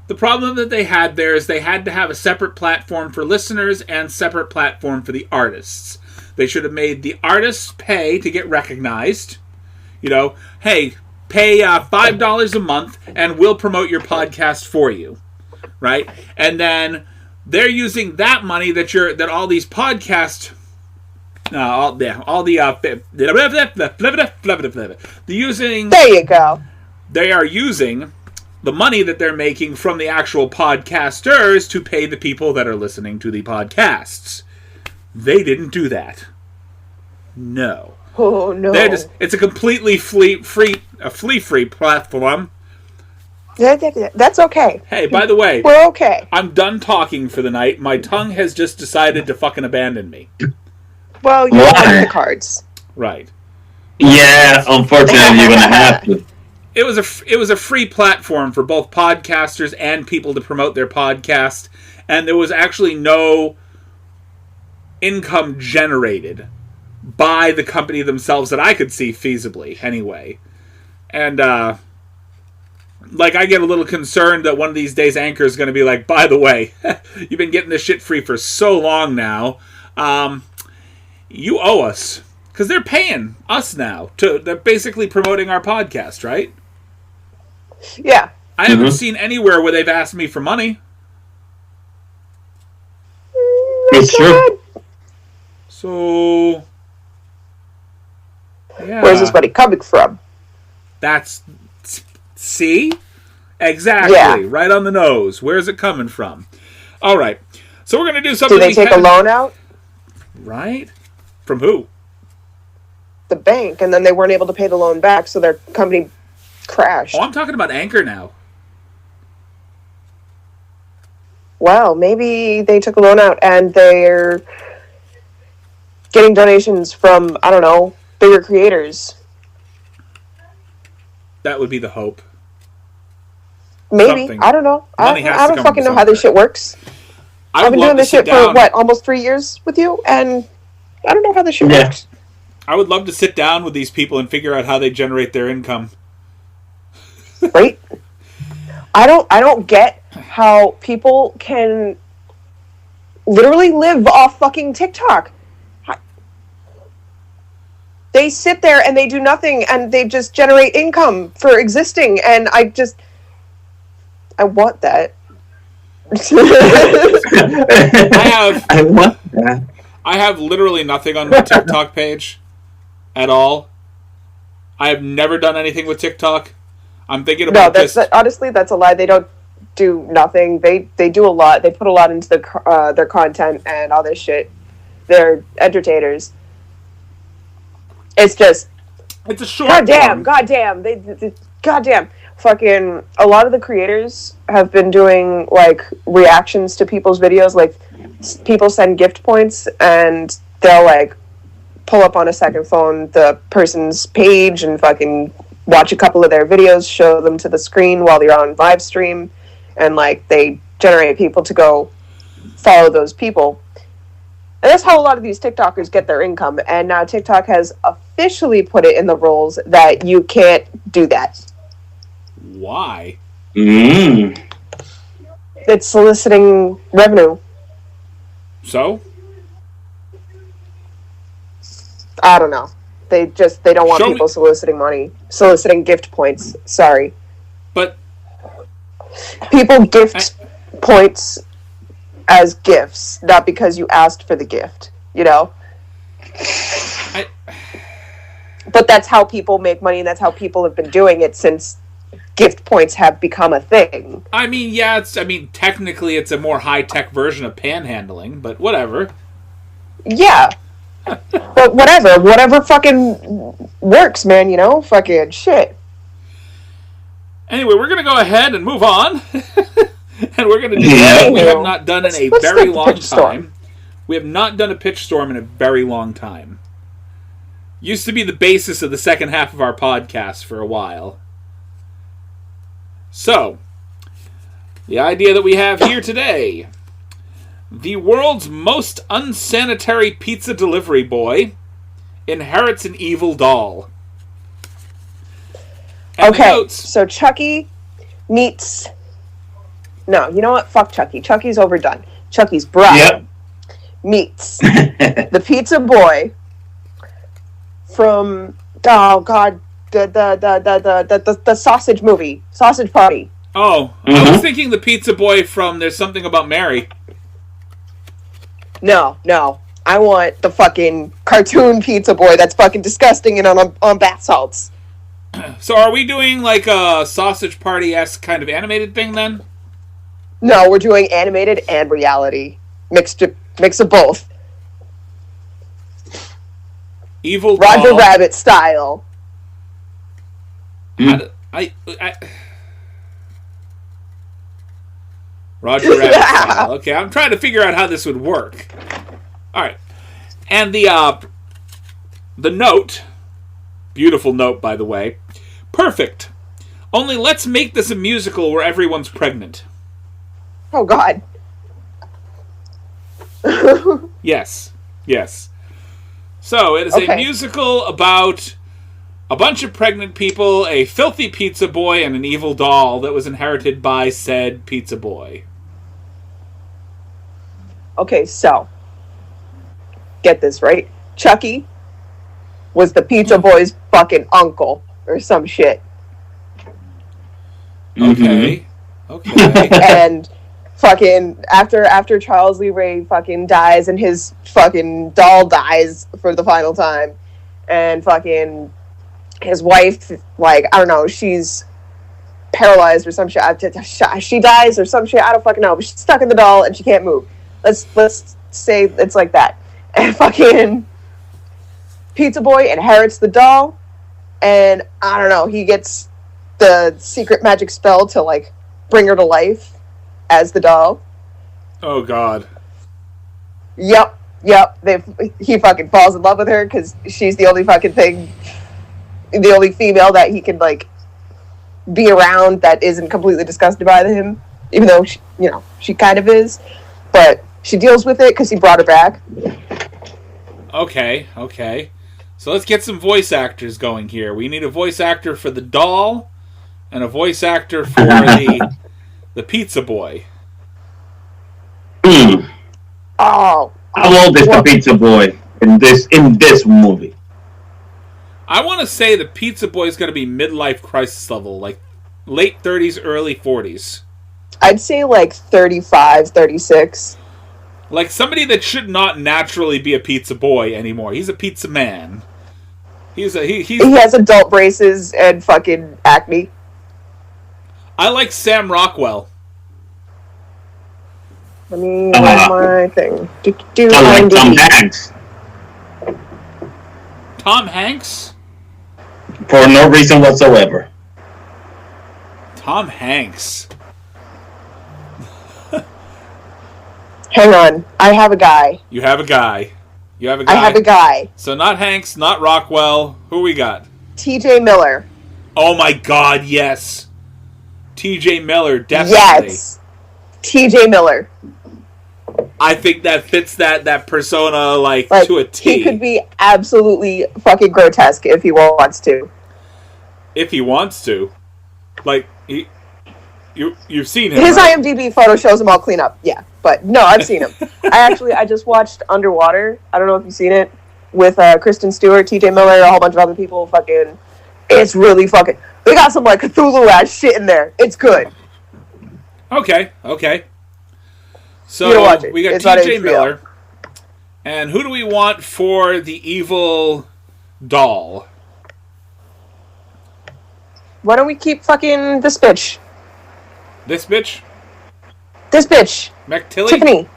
The problem that they had there is they had to have a separate platform for listeners and separate platform for the artists. They should have made the artists pay to get recognized. You know, hey, pay $5 a month and we'll promote your podcast for you, right? And then they're using that money that all these podcasts,
There you go.
They are using the money that they're making from the actual podcasters to pay the people that are listening to the podcasts. They didn't do that. No.
Oh no.
It's a completely flea-free platform.
That's okay.
Hey, by the way,
we're okay.
I'm done talking for the night. My tongue has just decided to fucking abandon me.
Well, you have the cards.
Right.
Yeah, unfortunately, you're gonna have to.
It was a free platform for both podcasters and people to promote their podcast, and there was actually no income generated by the company themselves that I could see feasibly, anyway. And Like, I get a little concerned that one of these days Anchor is going to be like, by the way, you've been getting this shit free for so long now. You owe us. Because they're paying us now. They're basically promoting our podcast, right?
Yeah.
I haven't seen anywhere where they've asked me for money.
It's true.
So, yeah.
Where's this money coming from?
See? Exactly.
Yeah.
Right on the nose. Where's it coming from? All right. So we're going to do something.
Do they take a loan out?
Right? From who?
The bank, and then they weren't able to pay the loan back, so their company crashed.
Oh, I'm talking about Anchor now.
Well, maybe they took a loan out and they're getting donations from, I don't know, bigger creators.
That would be the hope.
Maybe.
Something.
I don't know. I don't fucking know how this shit works. I've been doing this shit for, almost 3 years with you, and I don't know how this shit works.
I would love to sit down with these people and figure out how they generate their income.
Right? I don't get how people can literally live off fucking TikTok. They sit there and they do nothing and they just generate income for existing, and I want that.
I have literally nothing on my TikTok page at all. I have never done anything with TikTok. I'm thinking about
honestly, that's a lie. They don't do nothing. They do a lot. They put a lot into their content and all this shit. They're entertainers. It's just...
It's a short
Goddamn. Goddamn. Fucking... A lot of the creators have been doing, like, reactions to people's videos. Like, people send gift points, and they'll, like, pull up on a second phone the person's page and fucking watch a couple of their videos, show them to the screen while they're on live stream, and, like, they generate people to go follow those people. And that's how a lot of these TikTokers get their income. And now TikTok has officially put it in the rules that you can't do that.
Why?
It's soliciting revenue.
So?
I don't know. They don't want people soliciting money. Soliciting gift points. Sorry.
But...
People gift points as gifts, not because you asked for the gift, you know? But that's how people make money, and that's how people have been doing it since gift points have become a thing.
I mean, yeah, technically it's a more high-tech version of panhandling, but whatever.
Yeah. But whatever fucking works, man, you know? Fucking shit.
Anyway, we're gonna go ahead and move on. And we're going to do something we have not done in a very long time. We have not done a pitch storm in a very long time. Used to be the basis of the second half of our podcast for a while. So, the idea that we have here today. The world's most unsanitary pizza delivery boy inherits an evil doll. And
okay, so Chucky meets... No, you know what? Fuck Chucky. Chucky's overdone. Chucky's bride meets the pizza boy from the sausage movie, Sausage Party.
Oh, I was thinking the pizza boy from There's Something About Mary.
No, I want the fucking cartoon pizza boy that's fucking disgusting and on bath salts.
So are we doing like a Sausage Party-esque kind of animated thing then?
No, we're doing animated and reality. Mix of both.
Evil
Roger
doll.
Rabbit style.
Roger Rabbit style. Okay, I'm trying to figure out how this would work. Alright. And the note, beautiful note by the way, perfect. Only let's make this a musical where everyone's pregnant.
Oh, God.
Yes. So, it is a musical about a bunch of pregnant people, a filthy pizza boy, and an evil doll that was inherited by said pizza boy.
Okay, so get this right. Chucky was the pizza boy's fucking uncle or some shit.
Okay. Okay.
And fucking after Charles Lee Ray fucking dies and his fucking doll dies for the final time, and fucking his wife, like, I don't know, she's paralyzed or some shit. She dies or some shit. I don't fucking know. But she's stuck in the doll and she can't move. Let's say it's like that. And fucking Pizza Boy inherits the doll, and I don't know, he gets the secret magic spell to, like, bring her to life as the doll.
Oh, God.
Yep. He fucking falls in love with her because she's the only fucking thing, the only female that he can, like, be around that isn't completely disgusted by him, even though she kind of is, but she deals with it because he brought her back.
Okay. So let's get some voice actors going here. We need a voice actor for the doll and a voice actor for the pizza boy.
Oh,
Oh,
how old is the pizza boy in this movie?
I want to say the pizza boy is going to be midlife crisis level, like late 30s, early 40s.
I'd say like 35, 36.
Like somebody that should not naturally be a pizza boy anymore. He's a pizza man. He
has adult braces and fucking acne.
I like Sam Rockwell.
Let me find my thing.
I like Tom Hanks.
Tom Hanks?
For no reason whatsoever.
Tom Hanks.
Hang on. I have a guy.
You have a guy.
I have a guy.
So not Hanks, not Rockwell. Who we got?
TJ Miller.
Oh my God, yes. TJ Miller, definitely.
Yes. TJ Miller.
I think that fits that persona like to a T.
He could be absolutely fucking grotesque if he wants to.
If he wants to. Like, you've seen him,
his
right?
IMDb photo shows him all clean up. Yeah, but no, I've seen him. I just watched Underwater. I don't know if you've seen it, with Kristen Stewart, TJ Miller, a whole bunch of other people. Fucking, it's really fucking. They got some like Cthulhu ass shit in there. It's good.
Okay. So we got TJ Miller, and who do we want for the evil doll?
Why don't we keep fucking this bitch?
This bitch?
This bitch.
Meg Tilly?
Tiffany.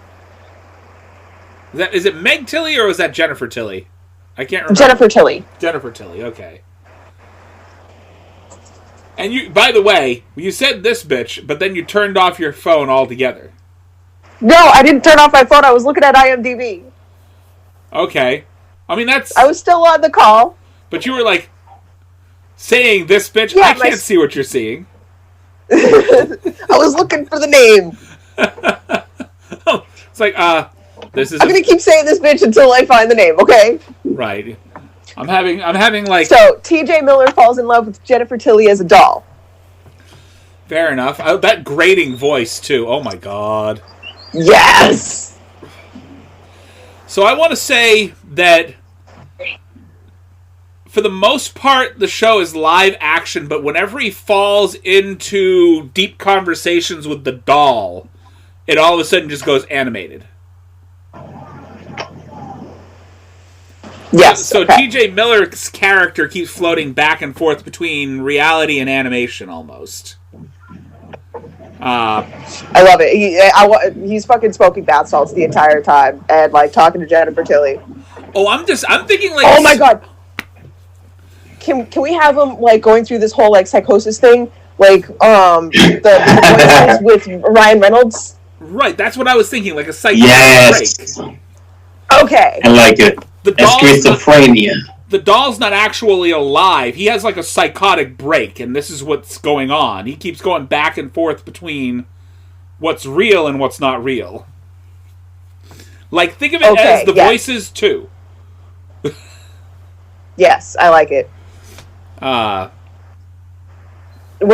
Is it Meg Tilly or was that Jennifer Tilly? I can't remember.
Jennifer Tilly.
Jennifer Tilly, okay. And you, by the way, you said this bitch, but then you turned off your phone altogether.
No, I didn't turn off my phone. I was looking at IMDb.
Okay. I mean, that's...
I was still on the call.
But you were like, saying this bitch,
yeah,
I can't see what you're seeing.
I was looking for the name.
It's like, this is...
I'm gonna keep saying this bitch until I find the name, okay?
Right. I'm having like...
So, TJ Miller falls in love with Jennifer Tilly as a doll.
Fair enough. That grating voice, too. Oh my God.
Yes!
So I want to say that for the most part, the show is live action, but whenever he falls into deep conversations with the doll, it all of a sudden just goes animated.
Yes.
So
okay.
TJ Miller's character keeps floating back and forth between reality and animation almost.
I love it. He's fucking smoking bath salts the entire time and like talking to Jennifer Tilly.
Oh, I'm thinking like...
Oh my God. Can we have him like going through this whole like psychosis thing? Like the voices with Ryan Reynolds?
Right, that's what I was thinking, like a psychotic break.
Okay.
I like it. Schizophrenia.
The doll's not actually alive. He has like a psychotic break, and this is what's going on. He keeps going back and forth between what's real and what's not real. Like, think of it as the voices too.
Yes, I like it. Where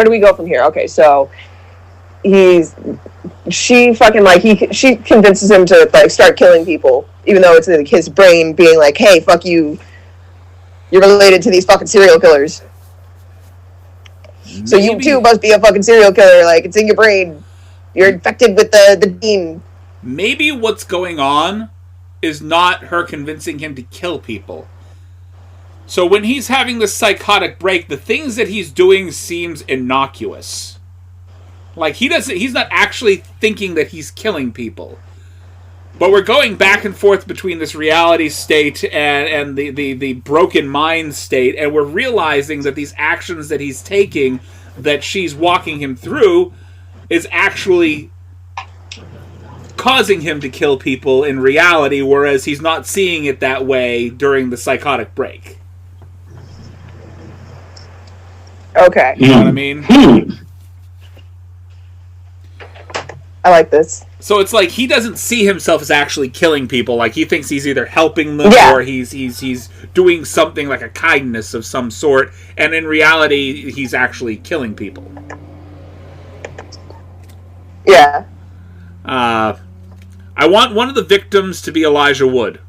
do we go from here? Okay, so she convinces him to like start killing people, even though it's like his brain being like, "Hey, fuck you, you're related to these fucking serial killers. Maybe. So you too must be a fucking serial killer. Like it's in your brain. You're infected with the gene."
Maybe what's going on is not her convincing him to kill people. So when he's having this psychotic break, the things that he's doing seems innocuous. Like he's not actually thinking that he's killing people. But we're going back and forth between this reality state and the broken mind state, and we're realizing that these actions that he's taking, that she's walking him through, is actually causing him to kill people in reality, whereas he's not seeing it that way during the psychotic break.
Okay.
You know what I mean?
I like this.
So it's like he doesn't see himself as actually killing people. Like he thinks he's either helping them or he's doing something like a kindness of some sort, and in reality he's actually killing people.
Yeah.
I want one of the victims to be Elijah Wood.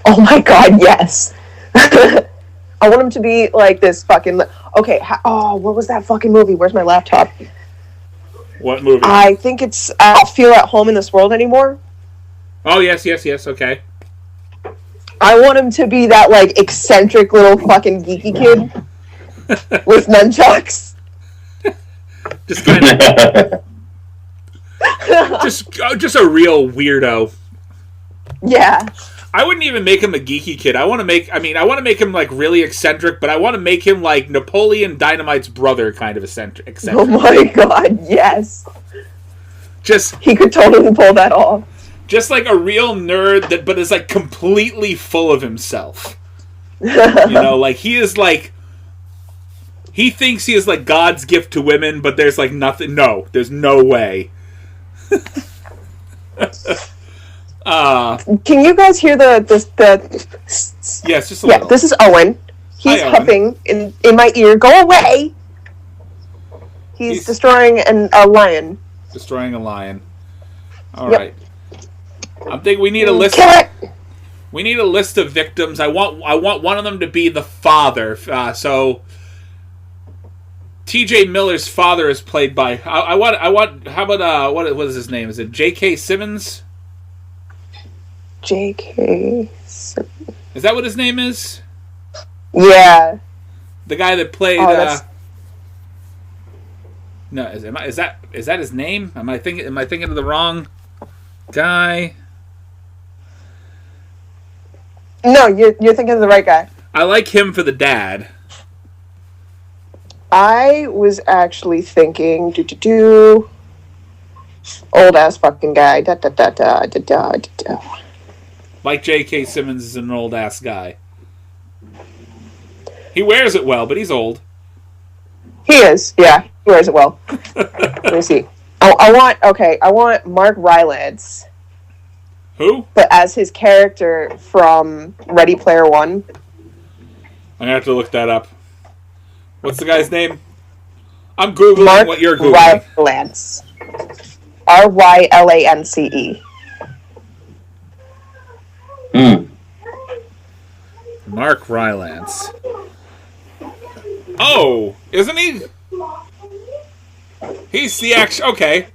Oh my god, yes. I want him to be like this fucking... Okay, what was that fucking movie? Where's my laptop?
What movie?
I think it's I don't feel at home in this world anymore.
Oh, yes, okay.
I want him to be that, like, eccentric little fucking geeky kid with nunchucks.
Just kind of... just a real weirdo.
Yeah.
I wouldn't even make him a geeky kid. I want to make him like really eccentric, but I want to make him like Napoleon Dynamite's brother kind of eccentric.
Oh my god, yes. He could totally pull that off.
Just like a real nerd but is like completely full of himself. Like he is like, he thinks he is like God's gift to women, but there's like nothing. No, there's no way.
Can you guys hear the
yes, just a little.
This is Owen. He's huffing in my ear. Go away! He's destroying a lion.
Destroying a lion. All right. I'm thinking we need a list. We need a list of victims. I want one of them to be the father. So T.J. Miller's father is played by. I want. How about what is his name? Is it J.K. Simmons?
J.K.
Is that what his name is?
Yeah.
The guy that played. No, is that his name? Am I thinking of the wrong guy?
No, you're thinking of the right guy.
I like him for the dad.
I was actually thinking old ass fucking guy.
Like J.K. Simmons is an old ass guy. He wears it well, but he's old.
He is, yeah. He wears it well. Let me see. I want Mark Rylance.
Who?
But as his character from Ready Player One.
I'm gonna have to look that up. What's the guy's name? I'm Googling
Mark
what you're Googling.
Rylance. Rylance.
Mark Rylance. Oh, isn't he? He's the actual. Okay,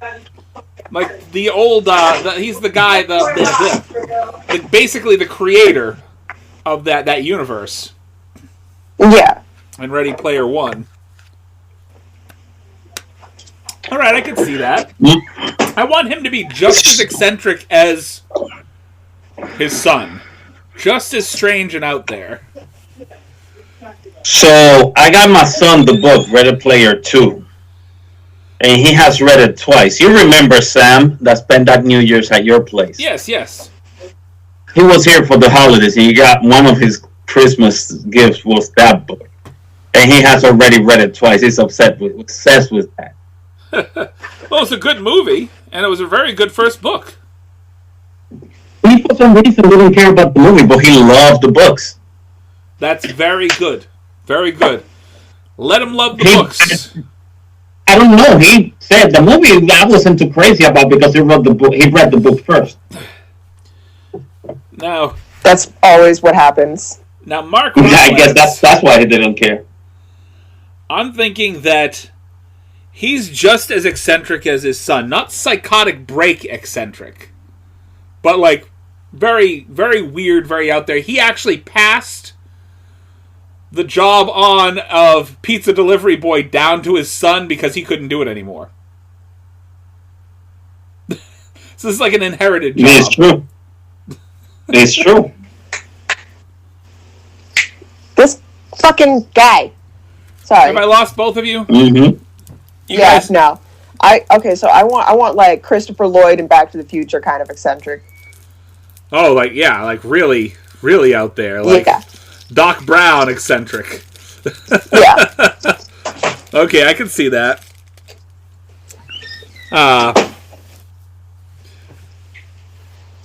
like the old. He's the guy. The basically the creator of that universe.
Yeah.
And Ready Player One. All right, I can see that. I want him to be just as eccentric as his son. Just as strange and out there.
So, I got my son the book, Ready Player 2. And he has read it twice. You remember Sam that spent that New Year's at your place?
Yes.
He was here for the holidays, and he got one of his Christmas gifts was that book. And he has already read it twice. He's obsessed with that.
Well, it's a good movie, and it was a very good first book.
He, for some reason, didn't care about the movie, but he loved the books.
That's very good. Very good. Let him love the books.
I don't know. He said the movie I wasn't too crazy about because he read the book. He read the book first.
Now,
that's always what happens.
Now, Mark.
I guess that's why he didn't care.
I'm thinking that he's just as eccentric as his son. Not psychotic break eccentric, but like very, very weird, very out there. He actually passed the job on of pizza delivery boy down to his son because he couldn't do it anymore. So this is like an inherited job.
It's true. It's true.
This fucking guy. Sorry.
Have I lost both of you?
Mm-hmm.
Yes, no. So I want like Christopher Lloyd in Back to the Future kind of eccentric.
Oh, like really, really out there. Like Doc Brown eccentric.
Yeah.
Okay, I can see that.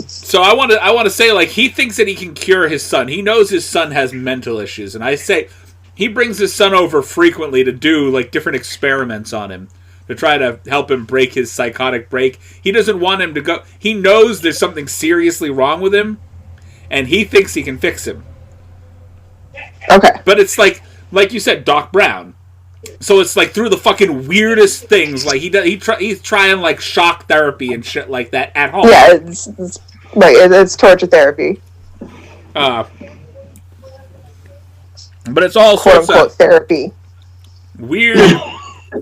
So I want to say, like, he thinks that he can cure his son. He knows his son has mental issues, and I say he brings his son over frequently to do like different experiments on him to try to help him break his psychotic break. He doesn't want him to go. He knows there's something seriously wrong with him, and he thinks he can fix him.
Okay.
But it's like you said, Doc Brown. So it's like through the fucking weirdest things. Like he's trying like shock therapy and shit like that at home.
Yeah, it's torture therapy.
But it's all
quote
sorts
unquote
of
therapy.
Weird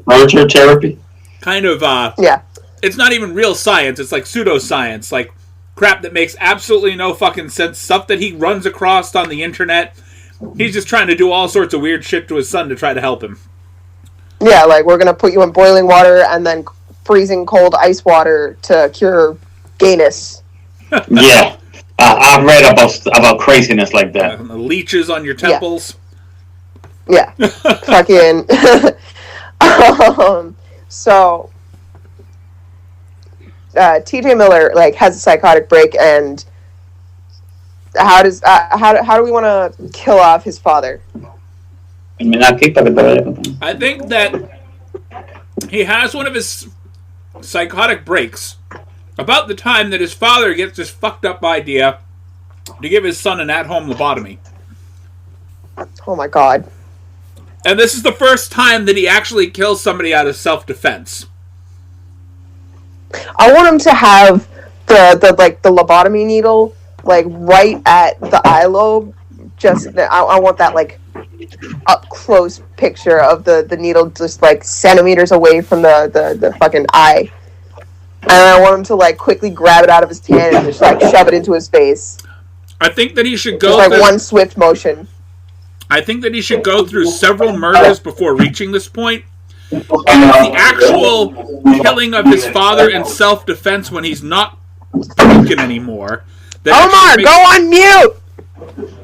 torture therapy.
Kind of
yeah.
It's not even real science. It's like pseudoscience, like crap that makes absolutely no fucking sense. Stuff that he runs across on the internet. He's just trying to do all sorts of weird shit to his son to try to help him.
Yeah, like we're gonna put you in boiling water and then freezing cold ice water to cure gayness.
Yeah, I've read about craziness like that.
Leeches on your temples.
Yeah, fucking. So, T.J. Miller like has a psychotic break, and how do we want to kill off his father?
I think that he has one of his psychotic breaks about the time that his father gets this fucked up idea to give his son an at-home lobotomy.
Oh my god.
And this is the first time that he actually kills somebody out of self-defense.
I want him to have the lobotomy needle like right at the eye lobe. I want that like up close picture of the needle just like centimeters away from the fucking eye. And I want him to like quickly grab it out of his hand and just like shove it into his face.
I think that he should go
just like one swift motion.
I think that he should go through several murders before reaching this point. And the actual killing of his father in self-defense when he's not broken anymore.
Omar, go on mute!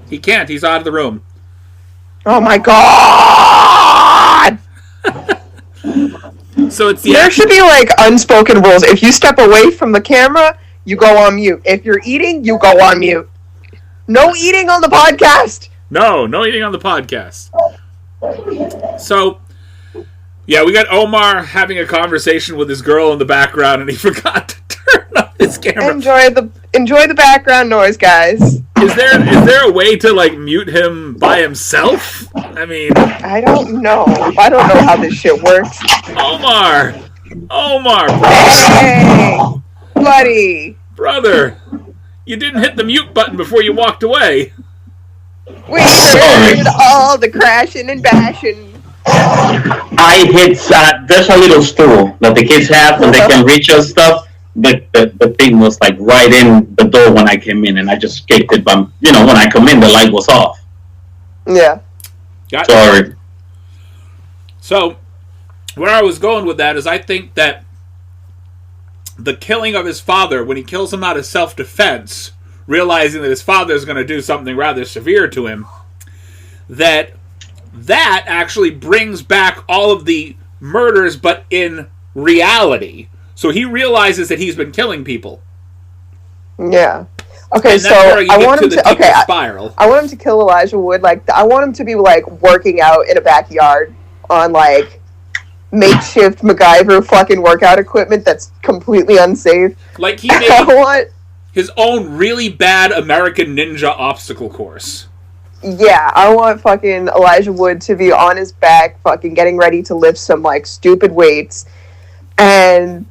He can't. He's out of the room.
Oh my god!
So it's
there should be like unspoken rules. If you step away from the camera, you go on mute. If you're eating, you go on mute. No eating on the podcast.
No eating on the podcast. So, yeah, we got Omar having a conversation with his girl in the background, and he forgot to turn off his camera.
Enjoy the background noise, guys.
Is there a way to like mute him by himself? I mean,
I don't know. I don't know how this shit works.
Omar,
hey, buddy,
brother, you didn't hit the mute button before you walked away.
We heard all the crashing and bashing.
I hit. There's a little stool that the kids have when they can reach us stuff. But the thing was like right in the door when I came in, and I just escaped it. But when I come in, the light was off.
Yeah.
Sorry.
So, where I was going with that is I think that the killing of his father, when he kills him out of self-defense, realizing that his father is going to do something rather severe to him, that actually brings back all of the murders, but in reality. So he realizes that he's been killing people.
Yeah. Okay,
and
so
that's where you
I
get
want
to
him
the
to.
deepest
Okay,
spiral.
I want him to kill Elijah Wood. Like, I want him to be like working out in a backyard on like makeshift MacGyver fucking workout equipment that's completely unsafe.
Like he
I
made
want.
his own really bad American Ninja obstacle course.
Yeah, I want fucking Elijah Wood to be on his back, fucking getting ready to lift some like stupid weights, and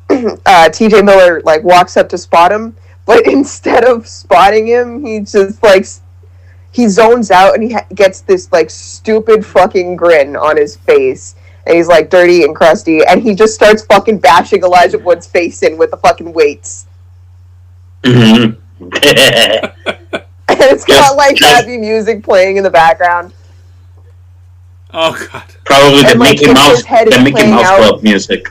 T.J. Miller like walks up to spot him, but instead of spotting him, he just like he zones out and he gets this like stupid fucking grin on his face, and he's like dirty and crusty, and he just starts fucking bashing Elijah Wood's face in with the fucking weights.
Mm-hmm.
And it's got like happy music playing in the background.
Oh god!
Probably the
And, like,
Mickey
if
Mouse,
his head is
the Mickey
playing
Mouse
out-
Club music.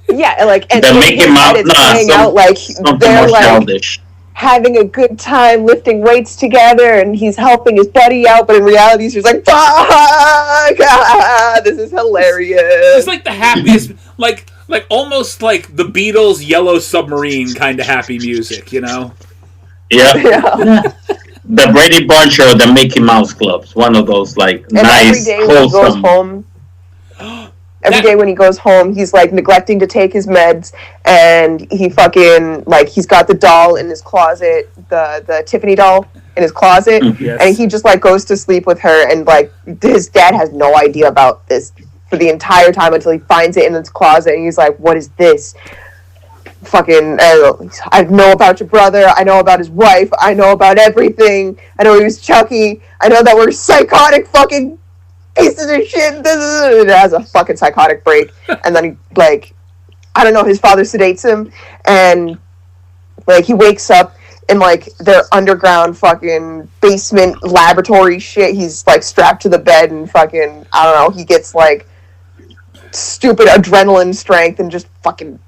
Yeah, like and
The
in
Mickey
his head
Mouse,
it's playing
some-
out like
something
they're
more
like
childish.
having a good time lifting weights together, and he's helping his buddy out, but in reality, he's just like, "Fuck! This is hilarious."
It's like the happiest, like almost like the Beatles' Yellow Submarine kind of happy music, you know?
Yeah.
Yeah.
The Brady Bunch or the Mickey Mouse Clubs. One of those, like,
And every
nice,
day when he goes
wholesome.
home, every day when he goes home, he's like neglecting to take his meds, and he fucking like he's got the doll in his closet, the Tiffany doll in his closet,
Yes.
and he just like goes to sleep with her, and like his dad has no idea about this for the entire time until he finds it in his closet, and he's like, "What is this?" Fucking, I know about your brother. I know about his wife. I know about everything. I know he was Chucky. I know that we're psychotic fucking pieces of shit. It has a fucking psychotic break, and then he, like, I don't know, his father sedates him, and like he wakes up in like their underground fucking basement laboratory shit. He's like strapped to the bed, and fucking, I don't know, he gets like stupid adrenaline strength and just fucking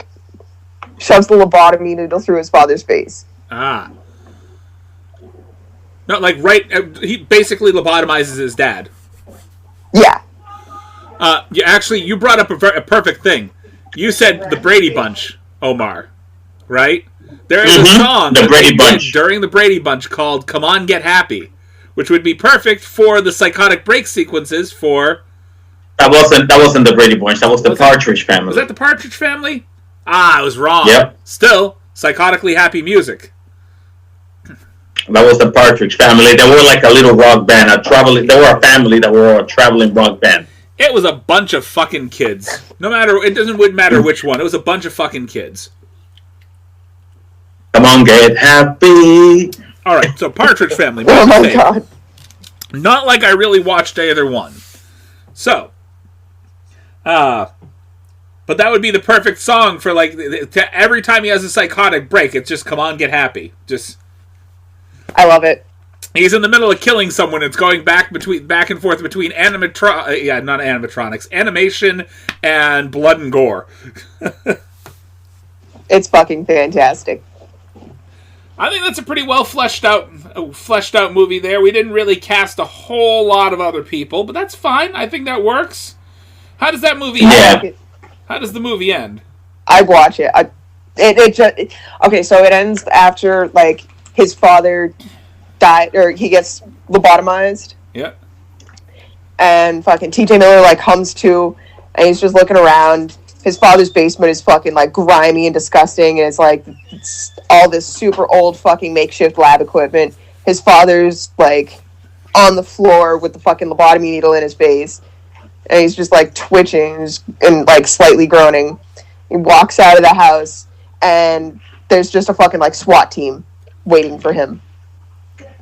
shoves the lobotomy needle through his father's face.
Ah. Not like he basically lobotomizes his dad.
Yeah.
You brought up a perfect thing. You said the Brady Bunch, Omar, right? There is a song
The
that
Brady
they
Bunch.
did during the Brady Bunch called "Come On, Get Happy," which would be perfect for the psychotic break sequences for.
That wasn't the Brady Bunch. That was the Partridge Family.
Was that the Partridge Family? Ah, I was wrong.
Yep.
Still, psychotically happy music.
That was the Partridge Family. They were like a little rock band. They were a family that were a traveling rock band.
It was a bunch of fucking kids. Wouldn't matter which one. It was a bunch of fucking kids.
Come on, get happy.
All right, so Partridge Family.
Oh my god.
Not like I really watched either one. So, but that would be the perfect song for like every time he has a psychotic break. It's just "Come On, Get Happy." Just.
I love it.
He's in the middle of killing someone. It's going back and forth between not animatronics, animation and blood and gore.
It's fucking fantastic.
I think that's a pretty well fleshed out movie. There, we didn't really cast a whole lot of other people, but that's fine. I think that works. How does that movie end? How does the movie end?
I'd watch it. Okay, so it ends after like his father died, or he gets lobotomized.
Yeah.
And fucking T.J. Miller like comes to, and he's just looking around. His father's basement is fucking like grimy and disgusting, and it's all this super old fucking makeshift lab equipment. His father's like on the floor with the fucking lobotomy needle in his face, and he's just like twitching and like slightly groaning. He walks out of the house, and there's just a fucking like SWAT team waiting for him.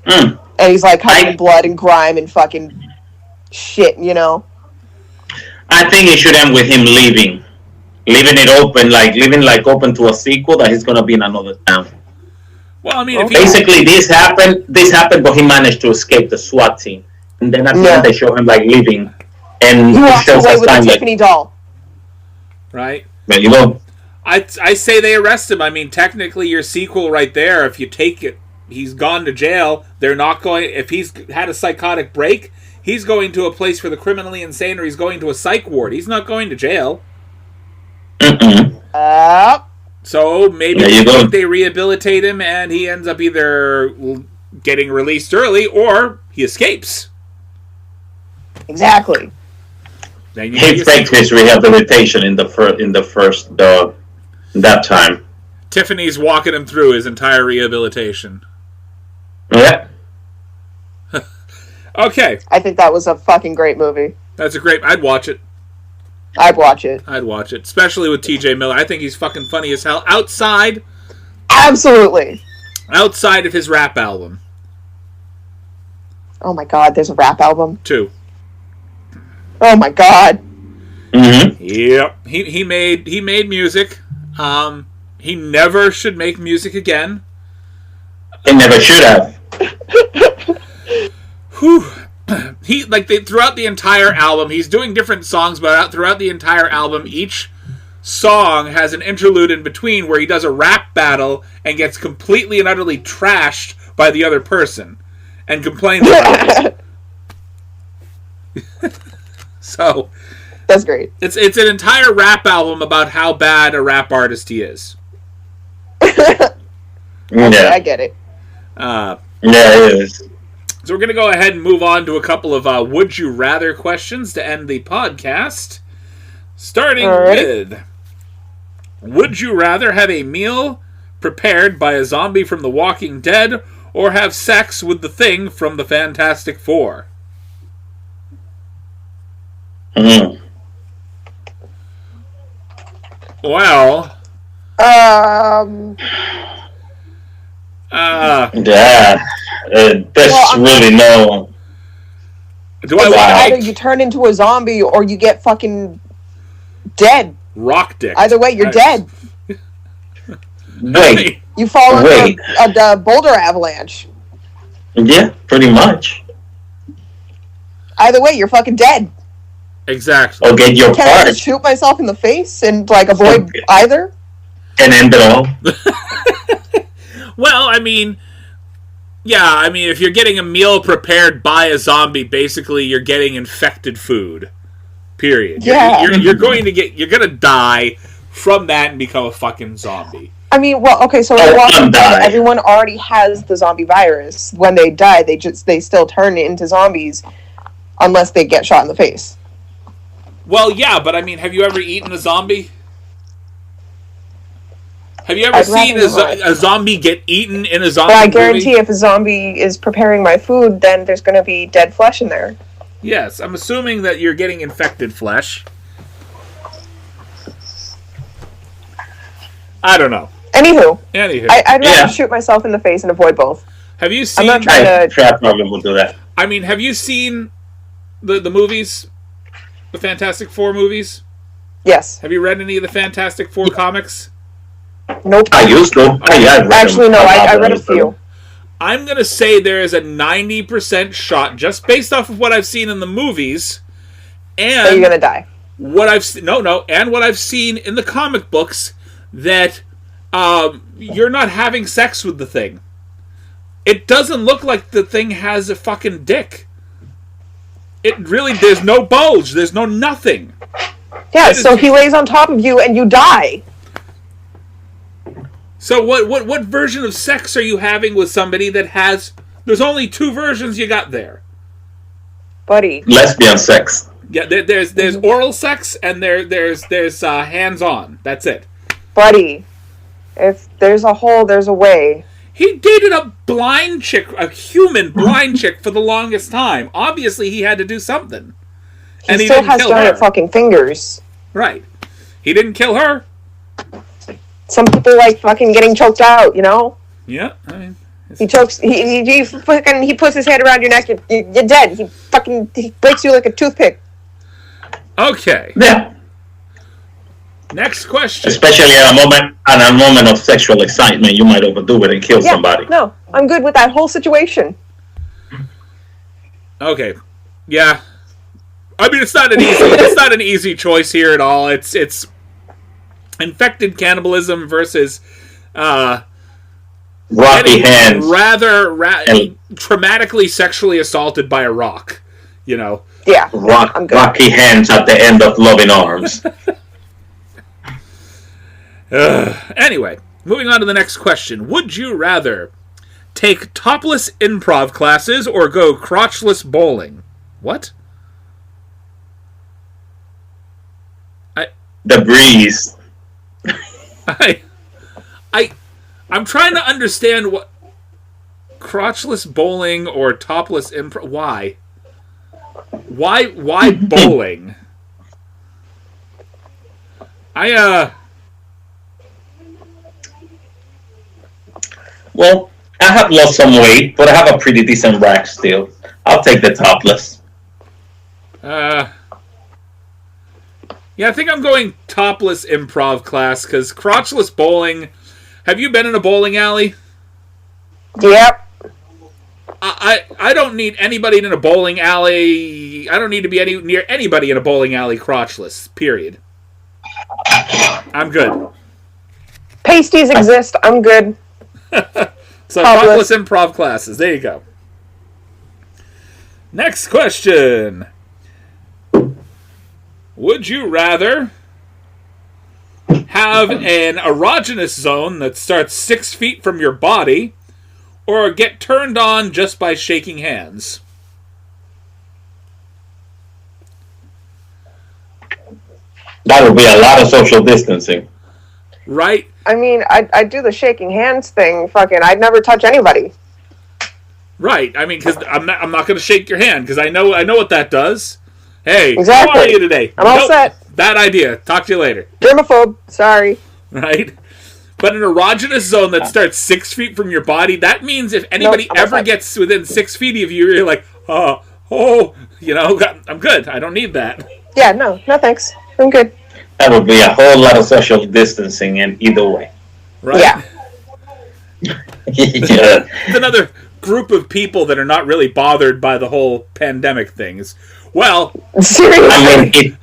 And he's like covered in blood and grime and fucking shit, you know?
I think it should end with him leaving it open, leaving open to a sequel that he's gonna be in another town.
Well, I mean,
basically this happened, but he managed to escape the SWAT team, and then at the end they show him leaving, and
he walks away with a Tiffany doll.
Right.
There you go.
I say they arrest him. I mean, technically, your sequel right there. If you take it, he's gone to jail. They're not going. If he's had a psychotic break, he's going to a place for the criminally insane, or he's going to a psych ward. He's not going to jail. So maybe they rehabilitate him and he ends up either getting released early or he escapes.
Exactly.
Then he faked his rehabilitation in the first that time.
Tiffany's walking him through his entire rehabilitation.
Yeah.
Okay.
I think that was a fucking great movie.
That's a great... I'd watch it.
I'd watch it.
Especially with TJ Miller. I think he's fucking funny as hell. Outside...
Absolutely.
Outside of his rap album.
Oh my god, there's a rap album?
2.
Oh my god.
Mm-hmm.
Yep. He made music. He never should make music again.
He never should have.
Whew. Throughout the entire album, he's doing different songs, but throughout the entire album, each song has an interlude in between where he does a rap battle and gets completely and utterly trashed by the other person and complains about it. So
that's great.
It's an entire rap album about how bad a rap artist he is.
Okay, I get it.
Yeah, it is.
So we're going to go ahead and move on to a couple of Would You Rather questions to end the podcast. Starting with, would you rather have a meal prepared by a zombie from The Walking Dead or have sex with the Thing from the Fantastic Four?
Mm.
Well...
There's really no...
Either you turn into a zombie or you get fucking dead.
Rock dick.
Either way, you're dead.
Wait.
You fall into a boulder avalanche.
Yeah, pretty much.
Either way, you're fucking dead.
Exactly.
Or get your
Can I just shoot myself in the face and avoid either?
And end it all.
Well, I mean, if you're getting a meal prepared by a zombie, basically you're getting infected food. Period.
Yeah.
You're going to die from that and become a fucking zombie.
I mean, well, okay, so in Walking Dead, everyone already has the zombie virus. When they die, they still turn into zombies unless they get shot in the face.
Well, yeah, but I mean, have you ever eaten a zombie? Have you ever seen a zombie get eaten in a zombie movie?
But I guarantee if a zombie is preparing my food, then there's going to be dead flesh in there.
Yes, I'm assuming that you're getting infected flesh. I don't know.
Anywho. I'd rather
Yeah.
shoot myself in the face and avoid both.
Have you seen...
I'm not trying to...
I probably will do that.
I mean, have you seen the movies? The Fantastic Four movies?
Yes.
Have you read any of the Fantastic Four comics?
Nope.
I used to.
Actually, no. I read a few.
I'm going to say there is a 90% shot, just based off of what I've seen in the movies, and...
So you're going to die.
And what I've seen in the comic books, that you're not having sex with the Thing. It doesn't look like the Thing has a fucking dick. It really... There's no bulge. There's no nothing.
Yeah, so he lays on top of you and you die.
So what version of sex are you having with somebody that has... There's only 2 versions you got there.
Buddy.
Lesbian sex.
Yeah, there's oral sex and there's hands-on. That's it.
Buddy. If there's a hole, there's a way.
He dated a blind chick, a human blind chick, for the longest time. Obviously, he had to do something.
He still has giant fucking fingers.
Right. He didn't kill her.
Some people like fucking getting choked out, you know?
Yeah, I mean...
He chokes... He puts his hand around your neck, you're dead. He breaks you like a toothpick.
Okay.
Yeah.
Next question.
Especially at a moment of sexual excitement, you might overdo it and kill somebody.
No, I'm good with that whole situation.
Okay. Yeah. I mean, it's not an easy choice here at all. It's infected cannibalism versus
rocky hands,
rather traumatically sexually assaulted by a rock. You know.
Yeah.
Rocky hands at the end of loving arms.
Anyway, moving on to the next question. Would you rather take topless improv classes or go crotchless bowling? What?
The breeze.
I'm trying to understand what crotchless bowling or topless improv. Why? Why bowling?
Well, I have lost some weight, but I have a pretty decent rack still. I'll take the topless.
Yeah, I think I'm going topless improv class, because crotchless bowling... Have you been in a bowling alley?
Yep.
I don't need anybody in a bowling alley... I don't need to be near anybody in a bowling alley crotchless, period. I'm good.
Pasties exist. I'm good.
So topless improv classes. There you go. Next question. Would you rather have an erogenous zone that starts 6 feet from your body, or get turned on just by shaking hands?
That would be a lot of social distancing.
Right?
I mean, I'd do the shaking hands thing. Fucking, I'd never touch anybody.
Right. I mean, because I'm not going to shake your hand, because I know what that does. Hey,
exactly.
How are you today?
I'm all set.
Bad idea. Talk to you later.
Germaphobe. Sorry.
Right? But an erogenous zone that starts 6 feet from your body, that means if anybody ever gets within 6 feet of you, you're like, I'm good. I don't need that.
Yeah, no thanks. I'm good.
That would be a whole lot of social distancing in either way.
Right?
Yeah.
Yeah.
It's another group of people that are not really bothered by the whole pandemic things. Well,
seriously.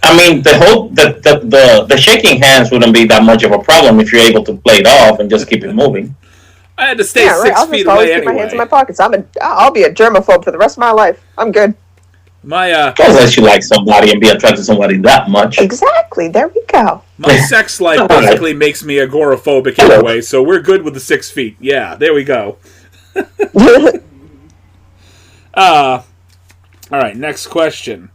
The shaking hands wouldn't be that much of a problem if you're able to play it off and just keep it moving.
I had to stay 6 feet
I'll
away
just keep
anyway.
my hands in my pockets. I'll be a germaphobe for the rest of my life. I'm good.
Unless you like somebody and be attracted to somebody that much.
Exactly. There we go.
My sex life basically makes me agoraphobic anyway, so we're good with the 6 feet. Yeah, there we go. All right, next question.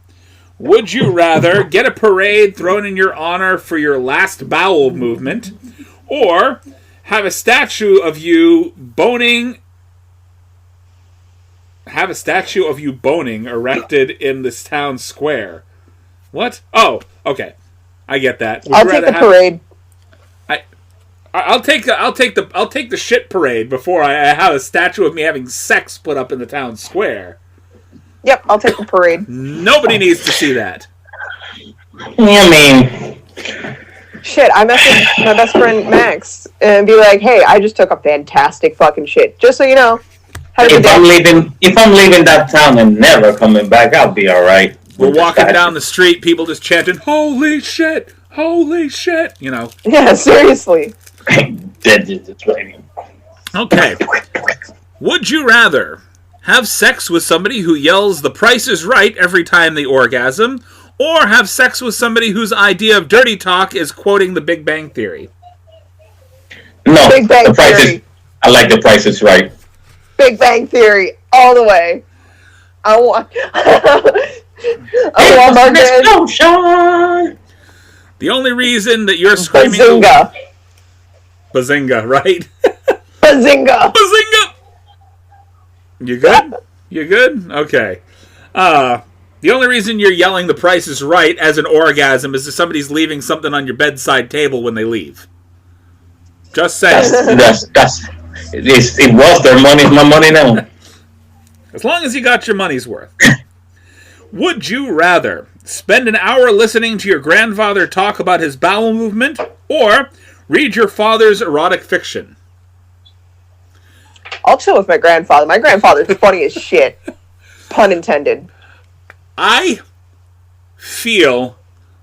Would you rather get a parade thrown in your honor for your last bowel movement, or have a statue of you boning erected in this town square? What? Oh, okay. I get that.
I'll take the parade.
I'll take the shit parade before I have a statue of me having sex put up in the town square.
Yep, I'll take the parade.
Nobody needs to see that.
I mean,
shit, I message my best friend Max and be like, "Hey, I just took a fantastic fucking shit. Just so you know."
If I'm leaving that town and never coming back, I'll be all right.
We're walking down the street, people just chanting, "Holy shit! Holy shit!" You know.
Yeah, seriously.
Okay. Would you rather have sex with somebody who yells "The Price is Right" every time they orgasm, or have sex with somebody whose idea of dirty talk is quoting The Big Bang Theory?
No, Big Bang Theory.
I like The Price is Right.
Big Bang Theory, all the way. I want
Margaret.
The only reason that you're screaming... Bazinga, right?
Bazinga!
Bazinga! You good? You good? Okay. The only reason you're yelling "The Price is Right" as an orgasm is if somebody's leaving something on your bedside table when they leave. Just saying.
It was their money, my money now.
As long as you got your money's worth. Would you rather spend an hour listening to your grandfather talk about his bowel movement, or read your father's erotic fiction?
I'll chill with my grandfather. My grandfather's funny as shit. Pun intended.
I feel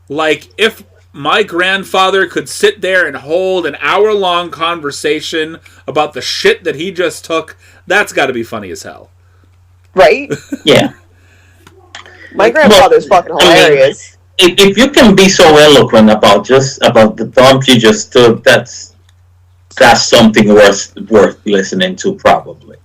like if my grandfather could sit there and hold an hour-long conversation about the shit that he just took, that's got to be funny as hell.
Right?
Yeah.
My grandfather's fucking hilarious.
if you can be so eloquent about the dump you just took, that's something worth listening to, probably.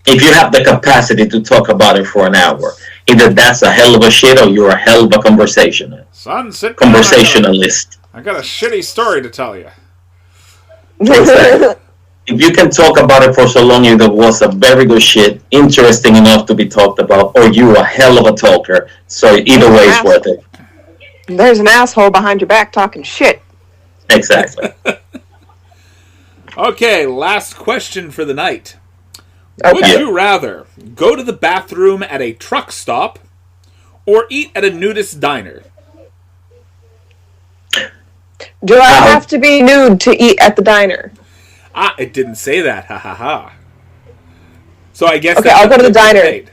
If you have the capacity to talk about it for an hour, either that's a hell of a shit or you're a hell of a conversationalist.
Son, sit down.
Conversationalist.
I got a shitty story to tell you.
If you can talk about it for so long, either was a very good shit, interesting enough to be talked about, or you a hell of a talker. So either way is worth it.
There's an asshole behind your back talking shit.
Exactly.
Okay, last question for the night.
Okay.
Would you rather go to the bathroom at a truck stop or eat at a nudist diner?
Do I have to be nude to eat at the diner?
Ah, it didn't say that. Ha ha ha. So I guess
okay, I'll go to the diner.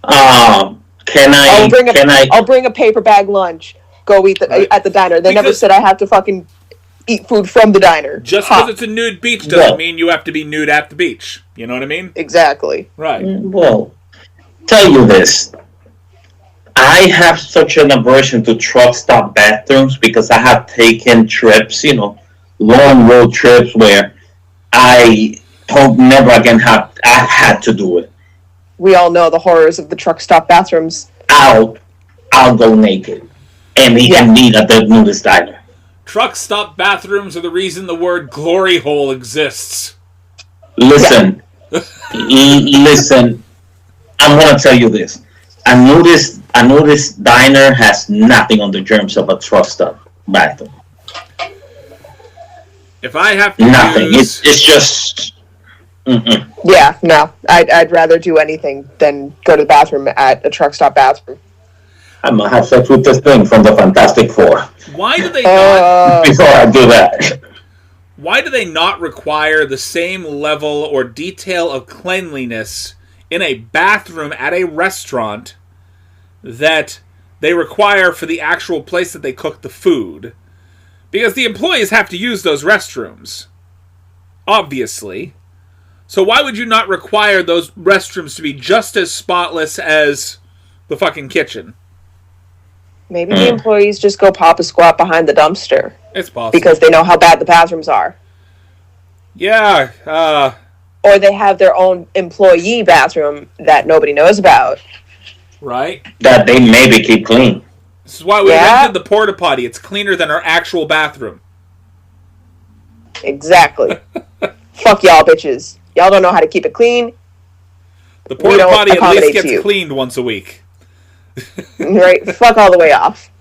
I'll bring a paper bag lunch. Go eat at the diner. They never said I have to fucking eat food from the diner.
Just because it's a nude beach doesn't mean you have to be nude at the beach. You know what I mean?
Exactly.
Right.
Well, tell you this. I have such an aversion to truck stop bathrooms because I have taken trips, long road trips where I hope never again I had to do it.
We all know the horrors of the truck stop bathrooms.
I'll go naked and eat at the nudist diner.
Truck stop bathrooms are the reason the word glory hole exists.
Listen, listen. I'm gonna tell you this. A nudist diner has nothing on the germs of a truck stop bathroom.
If I have to
nothing, it's just. Mm-mm.
Yeah, no. I'd rather do anything than go to the bathroom at a truck stop bathroom.
I'm gonna have sex with this thing from the Fantastic Four.
Why do they not?
Before I do that.
Why do they not require the same level or detail of cleanliness in a bathroom at a restaurant that they require for the actual place that they cook the food? Because the employees have to use those restrooms. Obviously. So why would you not require those restrooms to be just as spotless as the fucking kitchen?
Maybe the employees just go pop a squat behind the dumpster.
It's possible.
Because they know how bad the bathrooms are.
Yeah.
Or they have their own employee bathroom that nobody knows about.
Right.
That they maybe keep clean.
This is why we rented the porta potty. It's cleaner than our actual bathroom.
Exactly. Fuck y'all bitches. Y'all don't know how to keep it clean.
The porta potty at least gets cleaned once a week.
Right, fuck all the way off.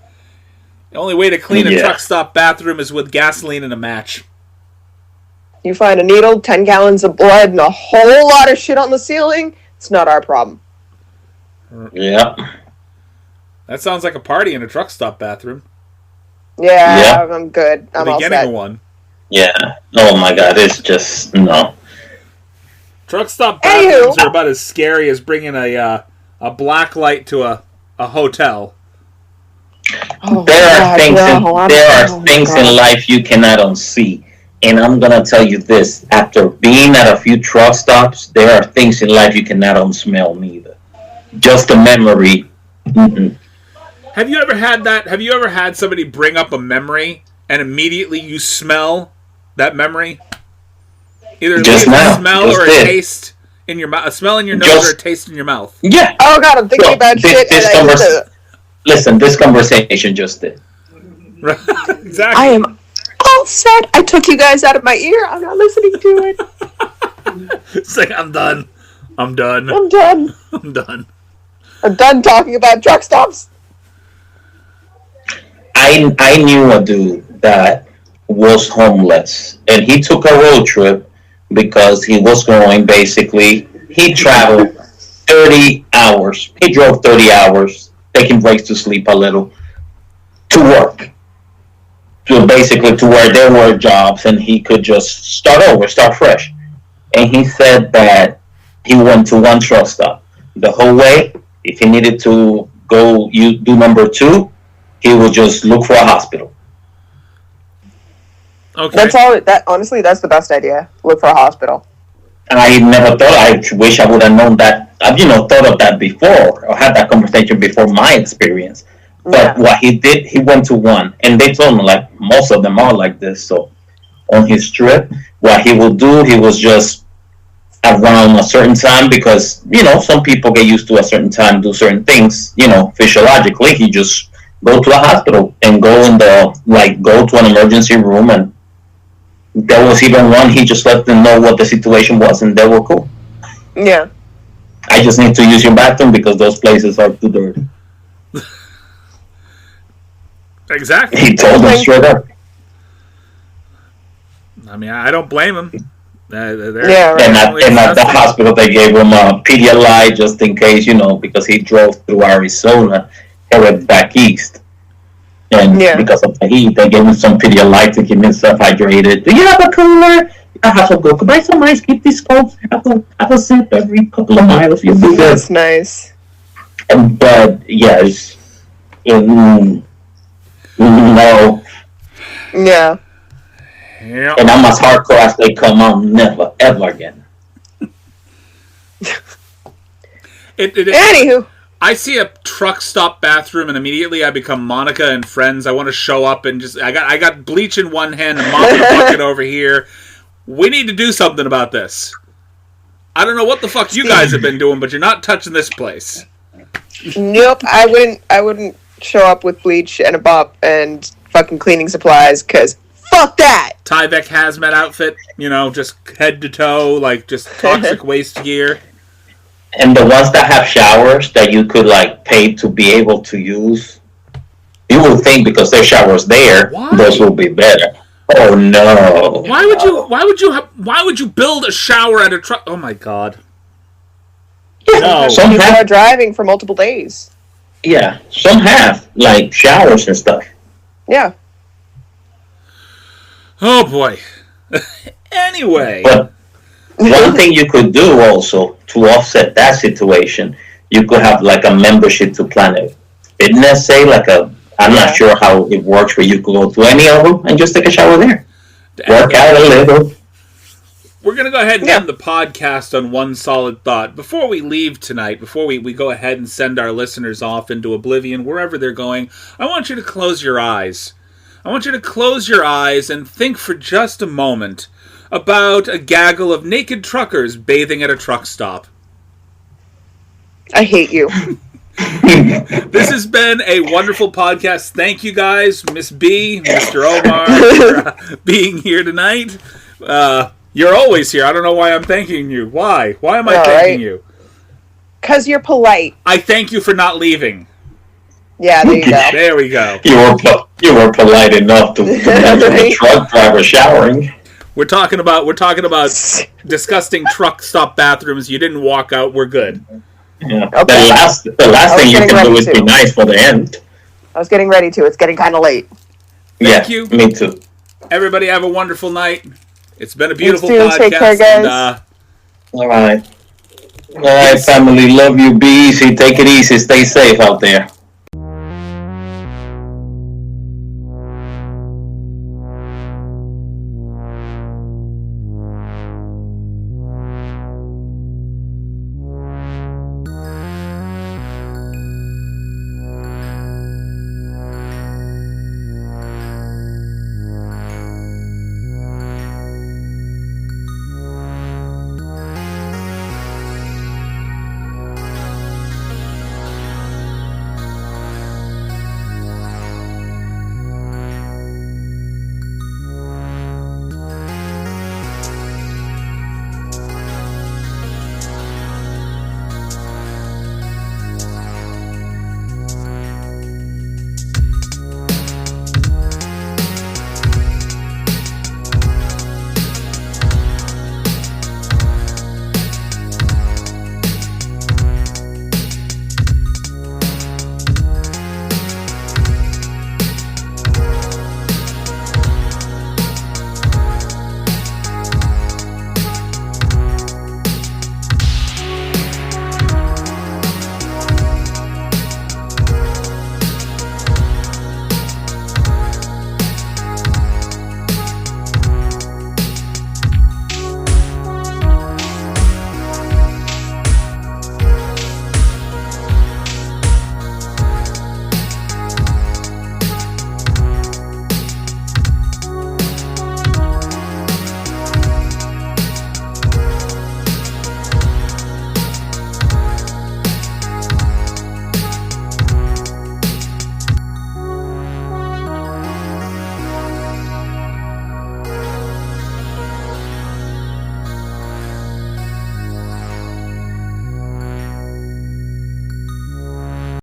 The only way to clean a truck stop bathroom is with gasoline and a match.
You find a needle, 10 gallons of blood, and a whole lot of shit on the ceiling, it's not our problem.
Yeah.
That sounds like a party in a truck stop bathroom.
Yeah. I'm good. I'm all set.
Beginning of one.
Yeah. Oh my god, it's just, no.
Truck stop bathrooms are about as scary as bringing a black light to a hotel.
There are things in life you cannot unsee. And I'm going to tell you this. After being at a few truck stops, there are things in life you cannot unsmell neither. Just a memory. Mm-mm.
Have you ever had that? Have you ever had somebody bring up a memory and immediately you smell that memory? Either
just now,
a smell or a taste in your mouth. A smell in your nose or a taste in your mouth.
Yeah.
Oh god, I'm thinking about shit.
Listen, this conversation just did.
Exactly.
I am all set. I took you guys out of my ear. I'm not listening to it.
It's like, I'm done. I'm done.
I'm done.
I'm done.
I'm done talking about truck stops.
I knew a dude that was homeless, and he took a road trip because he was going, basically, he traveled 30 hours. He drove 30 hours, taking breaks to sleep a little, to work. To basically to where there were jobs, and he could just start over, start fresh. And he said that he went to one truck stop. The whole way, if he needed to go do number 2, he would just look for a hospital.
Okay.
That's all. Honestly, that's the best idea. Look for a hospital.
And I never thought. I wish I would have known that I've thought of that before or had that conversation before my experience. But what he did, he went to one, and they told him like most of them are like this. So on his trip, what he will do, he was just around a certain time because some people get used to a certain time, do certain things. Physiologically, he just go to a hospital and go go to an emergency room, and there was even one. He just let them know what the situation was, and they were cool.
Yeah.
I just need to use your bathroom because those places are too dirty.
Exactly.
He told them straight up.
I mean, I don't blame him.
Yeah, right.
And at the hospital, they gave him a Pedialyte just in case, because he drove through Arizona, headed back east. And because of the heat, they gave him some Pedialyte to keep himself hydrated. Do you have a cooler? I have to go. Could buy some ice, keep these cold. Have a sip every couple of miles. You'll be good.
That's nice.
But, yes. No.
Yeah.
Yeah.
And I'm as hardcore as they come on. Never, ever again.
Anywho.
I see a truck stop bathroom and immediately I become Monica and Friends. I want to show up and I got bleach in one hand and mop the bucket over here. We need to do something about this. I don't know what the fuck you guys have been doing, but you're not touching this place.
Nope, I wouldn't show up with bleach and a mop and fucking cleaning supplies, because fuck that!
Tyvek hazmat outfit, just head to toe, like just toxic waste gear.
And the ones that have showers that you could pay to be able to use, you would think because there's showers there, those will be better. Oh no!
Why would you build a shower at a truck? Oh my god!
No,
some people are driving for multiple days.
Yeah, some have showers and stuff.
Yeah.
Oh boy. Anyway.
But one thing you could do also to offset that situation, you could have a membership to Planet Fitness, say I'm not sure how it works, but you could go to any of them and just take a shower there. Work out a little.
We're going to go ahead and end the podcast on one solid thought. Before we leave tonight, before we go ahead and send our listeners off into oblivion, wherever they're going, I want you to close your eyes. I want you to close your eyes and think for just a moment about a gaggle of naked truckers bathing at a truck stop.
I hate you.
This has been a wonderful podcast. Thank you guys, Miss B, Mr. Omar, for being here tonight. You're always here. I don't know why I'm thanking you. Why? Why am I thanking you?
Because you're polite.
I thank you for not leaving.
Yeah, there you go.
There we go.
You were polite enough to mention a truck driver showering.
We're talking about disgusting truck stop bathrooms. You didn't walk out. We're good.
Yeah. Okay. The last thing you can do is be nice for the end.
I was getting ready to. It's getting kind of late.
Thank you.
Me too.
Everybody have a wonderful night. It's been a beautiful
podcast. Take care, guys.
And, all right. All right, family. Love you. Be easy. Take it easy. Stay safe out there.